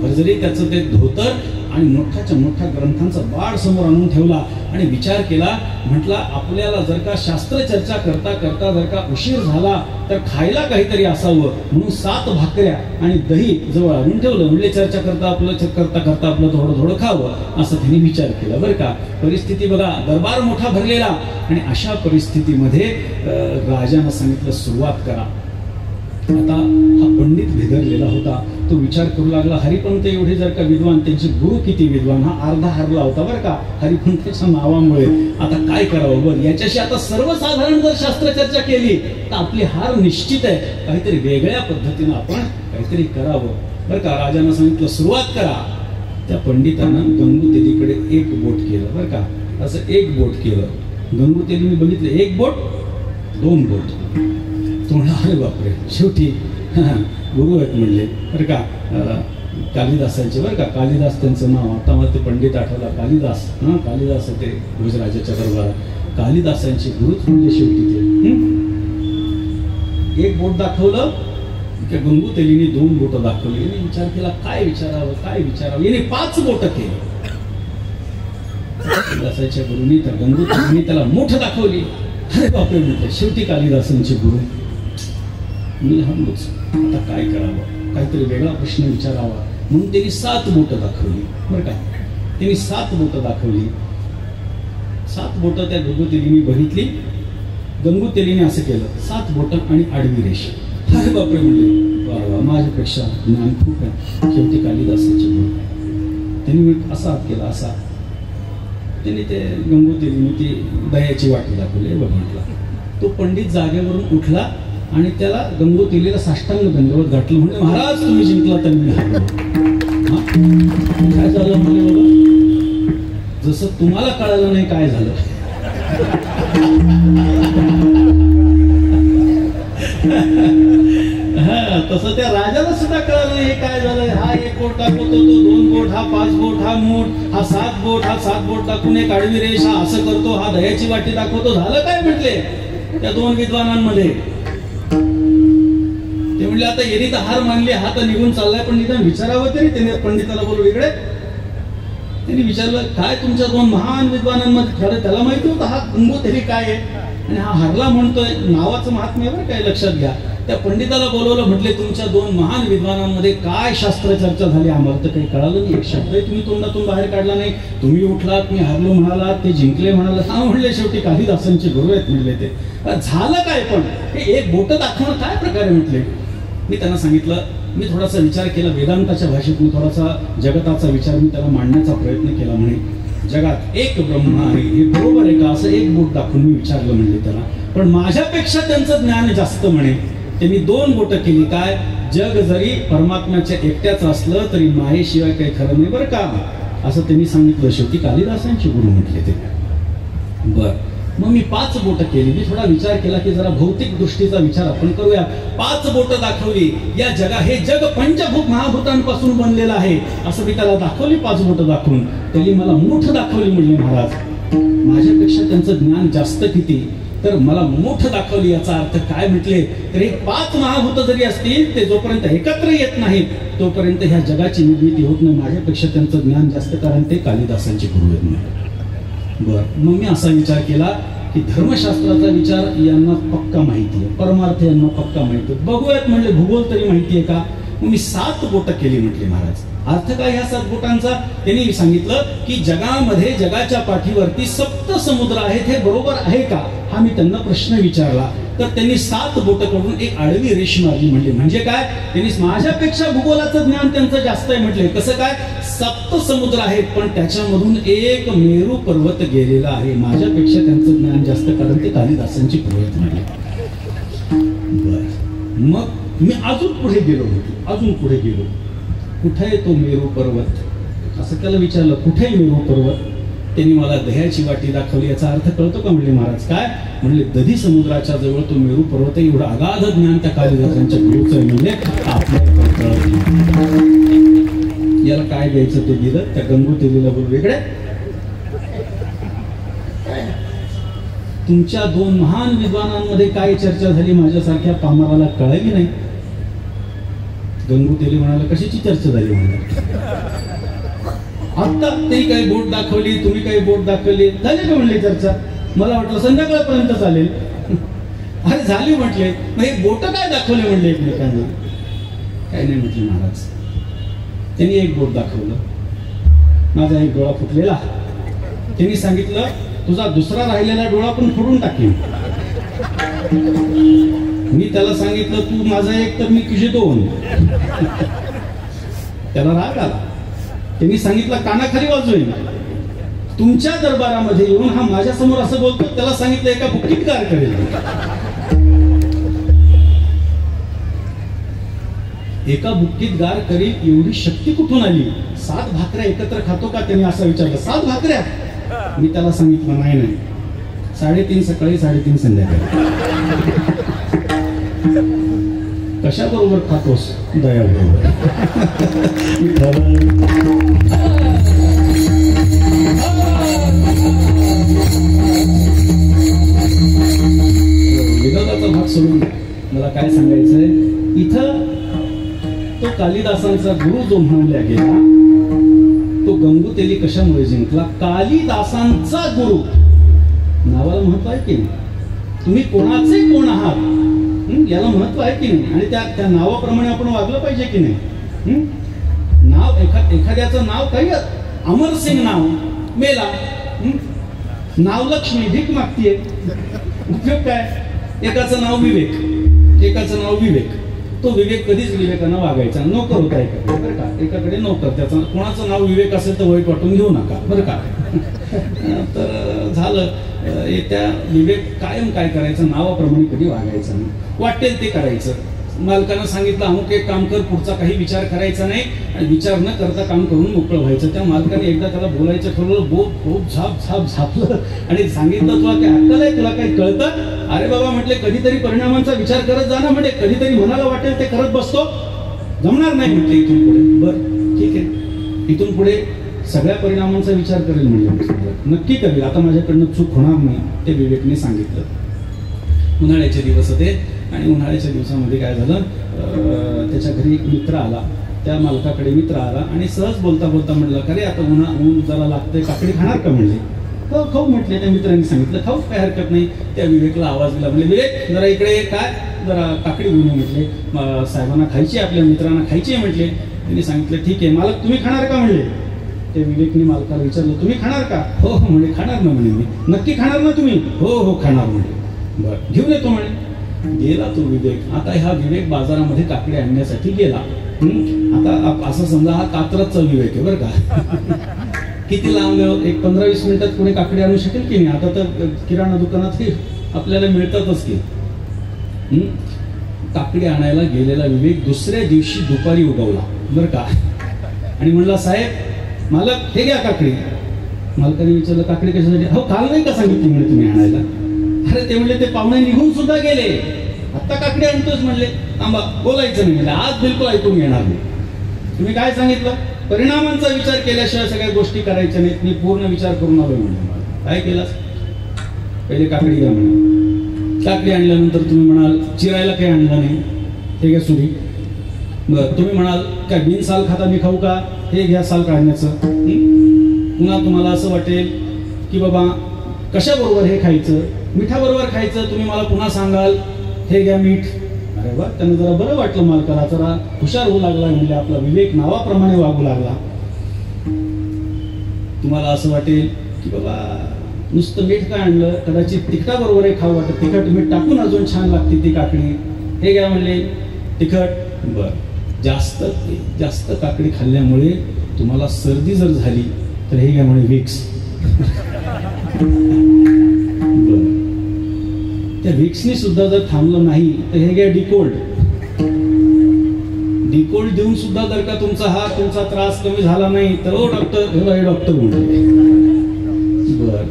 भरजरी त्याचं ते धोतर आणि मोठ्याच्या मोठ्या ग्रंथांचा बाळ समोर आणून ठेवला आणि विचार केला. म्हटला, आपल्याला जर का शास्त्रचर्चा करता करता जर का उशीर झाला तर खायला काहीतरी असावं, म्हणून 7 भाकऱ्या आणि दही जवळ आणून ठेवलं. म्हणजे चर्चा करता आपलं थोडं थोडं खावं, असं त्यांनी विचार केला बरं का. परिस्थिती बघा, दरबार मोठा भरलेला आणि अशा परिस्थितीमध्ये राजानं सांगितलं, सुरुवात करा. आता हा पंडित भेदरलेला होता. तो विचार करू लागला, हरिपंत एवढे जर का विद्वान, त्यांचे गुरु किती विद्वान. हा अर्धा हरला होता बरं का हरिपंताच्या नावामुळे. आता काय करावं बरं, याच्याशी आता सर्वसाधारण जर शास्त्रचर्चा केली तर आपली हार निश्चित आहे. काहीतरी वेगळ्या पद्धतीनं आपण काहीतरी करावं बरं का. राजानं सांगितलं, सुरुवात करा. त्या पंडितानं गंगूतेलीकडे एक बोट केलं बरं का. असं एक बोट केलं. गंगूतेलीने बघितलं, एक बोट, 2 बोट. अरे बापरे, शेवटी गुरु आहेत म्हणले बरं का. कालिदासांचे बरं का. कालिदास त्यांचं नाव. आता मला ते पंडित आठवला, कालिदास. कालिदास होते गुजराजाच्या दरबारात. कालिदासांचे गुरुच म्हणजे शेवटी ते. एक बोट दाखवलं, गंगूतेलीने 2 बोट दाखवली. याने विचार केला, काय विचारावं. याने 5 बोट केली. कालिदासाच्या गुरुनी तर गंगूतेलीने त्याला मोठ दाखवली. अरे बापरे म्हटलं, शेवटी कालिदासांचे गुरु. मी हरलोच, आता काय करावं, काहीतरी वेगळा प्रश्न विचारावा. म्हणून त्यांनी 7 बोटं दाखवली बरं का. त्यांनी 7 बोटं दाखवली. 7 बोटं त्या गंगूतेलीने बघितली. गंगूतेलीने असं केलं, 7 बोटं आणि आडवी रेषा. अरे बापरे म्हणले, वा, माझ्यापेक्षा ज्ञान खूप आहे. शेवटी कालिदासाचे गुरु. त्यांनी असा हात केला, असा. त्यांनी ते गंगूतेलीने ती दह्याची वाटी दाखवली. बघ म्हटला. तो पंडित जागेवरून उठला आणि त्याला गंगूतेलीला साष्टांग दंडवत घातलं. म्हणजे, महाराज तुम्ही जिंकला तर मी हरलो. काय झालं म्हणे बाबा, जसं तुम्हाला कळालं नाही काय झालं. तसं त्या राजाला सुद्धा कळालं हे काय झालंय. हा 1 बोट दाखवतो, तो 2 बोट, हा 5 बोट, हा मूठ, हा 7 बोट, हा 7 बोट दाखवून एक आडवी रेष, हा असं करतो, हा दह्याची वाटी दाखवतो. झालं काय म्हटले त्या 2 विद्वानांमध्ये. ते म्हणले, आता येरी तर हार मानली, हा तर निघून चाललाय, पण निदान विचारावं तरी. त्यांनी पंडिताला बोलू इकडे. त्यांनी विचारलं, काय तुमच्या 2 महान विद्वानांमध्ये खरं त्याला माहिती होतं हा गंगूतेली काय आहे आणि हा हरला म्हणतोय. नावाचं महात्म्य बरं काय, लक्षात घ्या. त्या पंडिताला बोलवलं. म्हटले, तुमच्या 2 महान विद्वानांमध्ये काय शास्त्रचर्चा झाली, आम्हाला तर काही कळालं नाही. एक शब्द तुम्ही तोंडातून बाहेर काढला नाही. तुम्ही उठलात, मी हरलो म्हणालात, ते जिंकले म्हणाला. हा म्हणले, शेवटी कालिदासांचे गुरु आहेत म्हणले. ते झालं काय, पण हे 1 बोट दाखवणं काय प्रकारे म्हटले. मी त्यांना सांगितलं, मी थोडासा विचार केला वेदांताच्या भाषेत. मी थोडासा जगताचा विचार मी त्याला मांडण्याचा प्रयत्न केला. म्हणे, जगात एक ब्रह्म आहे, हे बरोबर आहे का, असं 1 बोट दाखवून मी विचारलं म्हणले त्याला. पण माझ्यापेक्षा त्यांचं ज्ञान जास्त म्हणे. त्यांनी 2 बोटं केली. काय, जग जरी परमात्म्याच्या एकट्याच असलं तरी मायेशिवाय काही खरं नाही बरं का, असं त्यांनी सांगितलं. शेवटी कालिदासांचे गुरु म्हटले ते. बर, मग मी 5 बोटं केली. मी थोडा विचार केला की जरा भौतिक दृष्टीचा विचार आपण करूया. 5 बोटं दाखवली. या हे जग पंचभूत महाभूतांपासून बनलेलं आहे असं मी त्याला दाखवली. 5 बोटं दाखवून त्यांनी मला मूठ दाखवली. म्हणजे महाराज, माझ्यापेक्षा त्यांचं ज्ञान जास्त किती. तर मला मोठं दाखवली. याचा अर्थ काय म्हटले तर हे 5 महाभूत जरी असतील ते जोपर्यंत एकत्र येत नाहीत तोपर्यंत ह्या जगाची निर्मिती होत नाही. माझ्यापेक्षा त्यांचं ज्ञान जास्त, कारण ते कालिदासांचे गुरु आहेत म्हणले. बरं, मग मी असा विचार केला की धर्मशास्त्राचा विचार यांना पक्का माहिती आहे, परमार्थ यांना पक्का माहिती आहे, बघूयात म्हणले भूगोल तरी माहिती आहे का. मग मी 7 बोटं केली म्हटले. महाराज अर्थ काय ह्या 7 बोटांचा? त्यांनी सांगितलं की जगामध्ये, जगाच्या पाठीवरती 7 समुद्र आहेत, हे बरोबर आहे का हा मी त्यांना प्रश्न विचारला. तर त्यांनी 7 बोटं करून एक आडवी रेष मारली. म्हणले म्हणजे काय? त्यांनी माझ्यापेक्षा भूगोलाचं ज्ञान त्यांचं जास्त आहे म्हटले. कसं काय? 7 समुद्र आहेत पण त्याच्यामधून एक मेरू पर्वत गेलेला आहे. माझ्यापेक्षा त्यांचं ज्ञान जास्त, कारण ते कालिदासांची पर्वत म्हणले. बर, मग मी अजून पुढे गेलो होतो, अजून पुढे गेलो. कुठे आहे तो मेरू पर्वत असं त्याला विचारलं. कुठे मेरू पर्वत? त्यांनी मला दह्याची वाटी दाखवली. याचा अर्थ कळतो का म्हणले महाराज. काय म्हणले? दधी समुद्राच्या जवळ तो मेरू पर्वत आहे. एवढं अगाध ज्ञान त्या कालिदासांच्या गुरुचं आहे. म्हणजे आपल्याला याला काय द्यायचं ते दिलं. त्या गंगोत्रीला बोल वेगळे. तुमच्या 2 महान विद्वानांमध्ये काय चर्चा झाली माझ्यासारख्या पामराला कळली नाही. गंगोत्री म्हणाला कशाची चर्चा झाली म्हणलं. आता ते काही बोट दाखवली, तुम्ही काही बोट दाखवली, झाली का म्हणले चर्चा. मला वाटलं संध्याकाळपर्यंत चालेल. अरे झाली म्हटले. मग हे बोट काय दाखवले म्हणले एकमेकांना. काही नाही म्हटले महाराज. त्यांनी एक बोट दाखवलं. माझा एक डोळा फुटलेला. त्यांनी सांगितलं तुझा दुसरा राहिलेला डोळा पण फोडून टाकेन. मी त्याला सांगितलं तू माझा एक तर मी तुझे 2. त्याला राग आला. त्यांनी सांगितलं कानाखाली वाजवेन. तुमच्या दरबारामध्ये येऊन हा माझ्या समोर असं बोलतो. त्याला सांगितलं एका बुक्कीत गार करेल. एका बुक्कीत गार करील एवढी शक्ती कुठून आली? 7 भाकऱ्या एकत्र खातो का? त्यांनी असं विचारलं. 7 भाकऱ्या? मी त्याला सांगितलं नाही नाही, 3:30 सकाळी 3:30 संध्याकाळी. कशा बरोबर खातोस? दया बरोबर. विनोदाचा भाग सोडून मला काय सांगायचंय. इथं तो कालिदासांचा गुरु जो म्हणल्या गेला तो गंगोत्री कशामुळे जिंकला? कालिदासांचा गुरु. नावाला महत्व आहे की नाही? तुम्ही कोणाचे कोण आहात याला महत्व आहे की नाही? आणि त्या नावाप्रमाणे आपण वागलं पाहिजे की नाही? नाव एखाद्याचं नाव काही अमरसिंग नाव मेला, नाव लक्ष्मी भीक मागतीये, उपयोग काय? एकाचं नाव विवेक, एकाचं नाव विवेक. तो विवेक कधीच विवेकानं वागायचा. नोकर होता एकाकडे बरं का, एकाकडे नोकर. त्याचं कोणाचं नाव विवेक असेल तर वाईट वाटून घेऊ नका बरं का. तर झालं त्या विवेक कायम काय करायचं? नावाप्रमाणे कधी वागायचं नाही. वाटेल ते करायचं. मालकानं सांगितलं अमुक एक काम कर, पुढचा काही विचार करायचा नाही आणि विचार न करता काम करून मोकळं व्हायचं. त्या मालकाने एकदा त्याला बोलायचं ठरवलं. खूप झापलं आणि सांगितलं तुला काय अक्कल आहे? तुला काही कळतं? अरे बाबा म्हटले कधीतरी परिणामांचा विचार करत जा ना. म्हणजे कधीतरी मनाला वाटेल ते करत बसतो, जमणार नाही म्हटले इथून पुढे. बरं ठीक आहे, इथून पुढे सगळ्या परिणामांचा विचार करेल म्हणजे नक्की करेल. आता माझ्याकडनं चूक होणार नाही ते विवेकने सांगितलं. उन्हाळ्याचे दिवस होते आणि उन्हाळ्याच्या दिवसामध्ये काय झालं, त्याच्या घरी एक मित्र आला. त्या मालकाकडे मित्र आला आणि सहज बोलता बोलता म्हणलं का रे आता ऊन जरा लागतंय, काकडी खाणार का म्हणले. हो खाऊ म्हटले. त्या मित्रांनी सांगितलं खाऊ, काय हरकत नाही. त्या विवेकला आवाज दिला. म्हणजे विवेक जरा इकडे काय, जरा काकडी घेऊन म्हटले. साहेबांना खायची, आपल्या मित्रांना खायची म्हटले. त्यांनी सांगितलं ठीक आहे मालक तुम्ही खाणार का म्हणले. त्या विवेकने मालकाला विचारलं तुम्ही खाणार का? हो हो म्हणे खाणार ना म्हणे. मी नक्की खाणार ना तुम्ही? हो हो खाणार म्हणे. बरं घेऊन येतो म्हणे. गेला तो विवेक. आता हा विवेक बाजारामध्ये काकडी आणण्यासाठी गेला. आता असं समजा हा कात्रजचा विवेक आहे बरं का. किती लांब, एक 15-20 मिनिटात कोणी काकडी आणू शकेल की नाही? आता तर किराणा दुकानात आपल्याला मिळतातच की. काकडी आणायला गेलेला विवेक दुसऱ्या दिवशी दुपारी उगवला बरं का. आणि म्हणला साहेब मालक हे घ्या काकडी. मालकाने विचारलं काकडी कशासाठी? हो काल नाही का सांगितली म्हणे तुम्ही आणायला. अरे ते म्हणले ते पाहुणे निघून सुद्धा गेले, आता काकडी आणतोच म्हणले. थांबा बोलायचं नाही म्हणजे आज बिलकुल ऐकून घेणार नाही. तुम्ही काय सांगितलं? परिणामांचा विचार केल्याशिवाय सगळ्या गोष्टी करायच्या नाहीत. मी पूर्ण विचार करून आलोय म्हणजे. काय केलास? पहिले काकडी घ्या म्हणे. काकडी आणल्यानंतर तुम्ही म्हणाल चिरायला काही आणलं नाही, हे घ्या सुरी. बरं, तुम्ही म्हणाल काय बिन साल खाता मी खाऊ का, हे घ्या साल काढण्याचं. पुन्हा तुम्हाला असं वाटेल की बाबा कशाबरोबर हे खायचं, मिठाबरोबर खायचं. तुम्ही मला पुन्हा सांगाल हे घ्या मीठ. अरे वा, त्यांना जरा बरं वाटलं, मालकाला जरा हुशार होऊ लागला, म्हणजे आपला विवेक नावाप्रमाणे वागू लागला. तुम्हाला असं वाटेल की बाबा नुसतं मीठ काय आणलं, कदाचित तिखटाबरोबर हे खाऊ वाटत, तिखट मीठ टाकून अजून छान लागते ती काकडी, हे घ्या म्हणले तिखट. बर, जास्त काकडी खाल्ल्यामुळे तुम्हाला सर्दी जर झाली तर हे घ्या म्हणे विक्स. बर, त्या विक्सनी सुद्धा जर थांबलं नाही तर हे घ्या डिकोल्ड. डिकोल्ड देऊन सुद्धा जर का तुमचा त्रास कमी झाला नाही तर ओ डॉक्टर, हे डॉक्टर म्हणले. बर,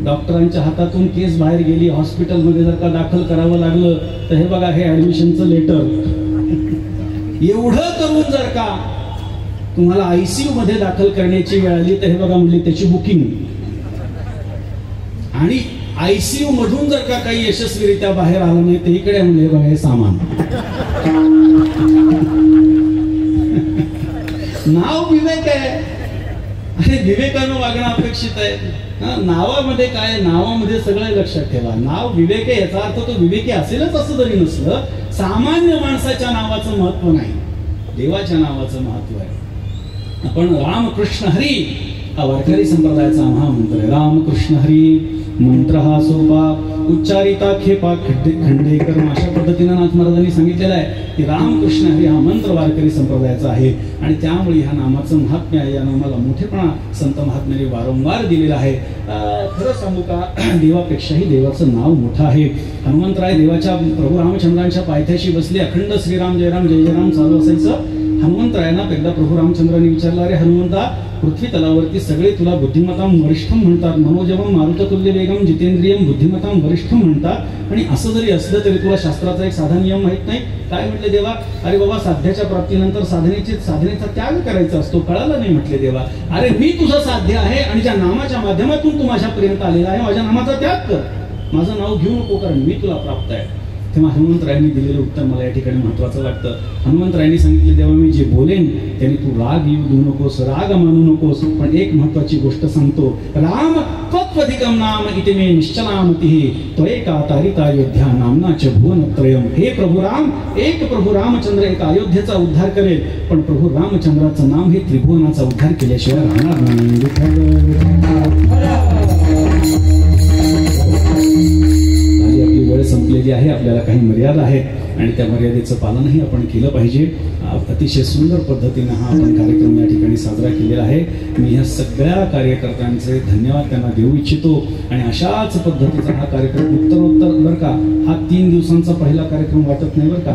डॉक्टरांच्या हातातून केस बाहेर गेली, हॉस्पिटलमध्ये जर का दाखल करावं लागलं तर हे बघा हे ऍडमिशनचं लेटर. एवढं करून जर का तुम्हाला आयसीयू मध्ये दाखल करण्याची वेळ आली तर हे बघा म्हणजे त्याची बुकिंग. आणि आयसीयू मधून जर का काही यशस्वीरित्या बाहेर आलं नाही तर इकडे म्हणजे बघा हे सामान. नाव विवेक आहे, अरे विवेकानं वागणं अपेक्षित आहे. नावामध्ये काय, नावामध्ये सगळं लक्षात ठेवा. नाव विवेक आहे याचा अर्थ तो विवेकी असेलच असं जरी नसलं, सामान्य माणसाच्या नावाचं महत्व नाही, देवाच्या नावाचं महत्व आहे. आपण रामकृष्ण हरी हा वारकरी संप्रदायाचा महामंत्र आहे. रामकृष्ण हरी मंत्र हा सोपा, उच्चारिता खेपा खंडेकर. अशा पद्धतीनं नाथ महाराजांनी सांगितलेलं आहे की रामकृष्ण हरी हा मंत्र वारकरी संप्रदायाचा आहे आणि त्यामुळे ह्या नामाचं महात्म्य आहे. या नामाला मोठेपणा संत महात्म्याने वारंवार दिलेला आहे. खरं सांगू का, देवापेक्षाही देवाचं नाव मोठं आहे. हनुमंतराय देवाच्या प्रभू रामचंद्रांच्या पायथ्याशी बसले, अखंड श्रीराम जय राम जय जय राम चालू असायचं. हनुमंतरायांना एकदा प्रभू रामचंद्रांनी विचारलं, अरे हनुमंता, पृथ्वी तलावरती सगळे तुला बुद्धिमतां वरिष्ठम म्हणतात, मनोजवम मारुततुल्य वेगम जितेंद्रियम बुद्धिमतां वरिष्ठम म्हणतात, आणि असं जरी असलं तरी तुला शास्त्राचा एक साधा नियम माहित नाही. काय म्हटले देवा? अरे बाबा, साध्याच्या प्राप्तीनंतर साधनेचा त्याग करायचा असतो, कळाला नाही म्हटले देवा. अरे मी तुझं साध्य आहे आणि ज्या नामाच्या माध्यमातून तू माझ्यापर्यंत आलेला आहे, माझ्या नामाचा त्याग कर, माझं नाव घेऊ नको, कारण मी तुला प्राप्त आहे. तेव्हा हनुमंतरायांनी दिलेलं उत्तर मला या ठिकाणी महत्वाचं वाटतं. हनुमंतरायांनी सांगितले, देवा मी जे बोलेन त्याने तू राग येऊ देऊ नकोस, राग मानू नकोस, पण एक महत्वाची गोष्ट सांगतो. राम त्वत्वधिकम नाम इति मे निश्चलामतिः त्वएका तारिता अयोध्या नामनाच भुवनत्रयम्. हे प्रभु राम, एक प्रभु रामचंद्र एक अयोध्येचा उद्धार करेल, पण प्रभु रामचंद्राचं नाम हे त्रिभुवनाचा उद्धार केल्याशिवाय राहणार नाही. वेळ संपलेली आहे, आपल्याला काही मर्यादा आहेत आणि त्या मर्यादेचं पालनही आपण केलं पाहिजे. अतिशय सुंदर पद्धतीने हा आपण कार्यक्रम या ठिकाणी साजरा केलेला आहे. मी ह्या सगळ्या कार्यकर्त्यांचे धन्यवाद त्यांना देऊ इच्छितो आणि अशाच पद्धतीचा हा कार्यक्रम उत्तरोत्तर, बरं का, हा 3 दिवसांचा पहिला कार्यक्रम वाटत नाही बरं का.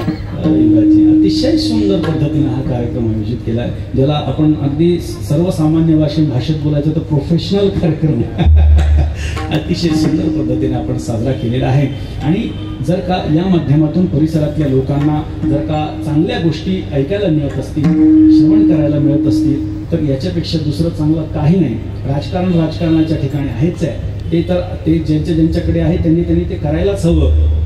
अतिशय सुंदर पद्धतीने हा कार्यक्रम आयोजित केला आहे, ज्याला आपण अगदी सर्वसामान्य भाषेत बोलायचं तर प्रोफेशनल कार्यक्रम अतिशय सुंदर पद्धतीने आपण साजरा केलेला आहे. आणि जर का या माध्यमातून परिसरातल्या लोकांना जर का चांगल्या गोष्टी ऐकायला मिळत असतील, श्रवण करायला मिळत असतील, तर याच्यापेक्षा दुसरं चांगलं काही नाही. राजकारण राजकारणाच्या ठिकाणी आहेच आहे, ते ज्यांच्याकडे आहे त्यांनी ते करायलाच हवं,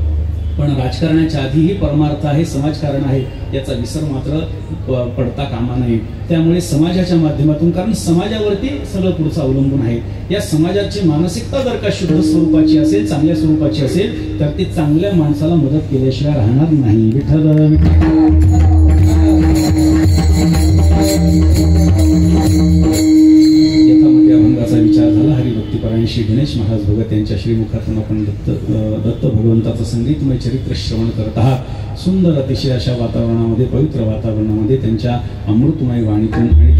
पण राजकारणाच्या आधीही परमार्थ आहे, समाजकारण आहे, याचा विसर मात्र पडता कामा नये. त्यामुळे समाजाच्या माध्यमातून, कारण समाजावरती सगळं पुढचं अवलंबून आहे, या समाजाची मानसिकता जर का शुद्ध स्वरूपाची असेल, चांगल्या स्वरूपाची असेल, तर ती चांगल्या माणसाला मदत केल्याशिवाय राहणार नाही. यथामती अभंगाचा विचार झाला. हरिभक्तीपरायण श्री गणेश महाराज भगत यांच्या श्रीमुखातून आपण दत्त भगवंताचं संगीतमय चरित्र श्रवण करत आहात. सुंदर अतिशय अशा वातावरणामध्ये, पवित्र वातावरणामध्ये त्यांच्या अमृतमय वाणीतून आणि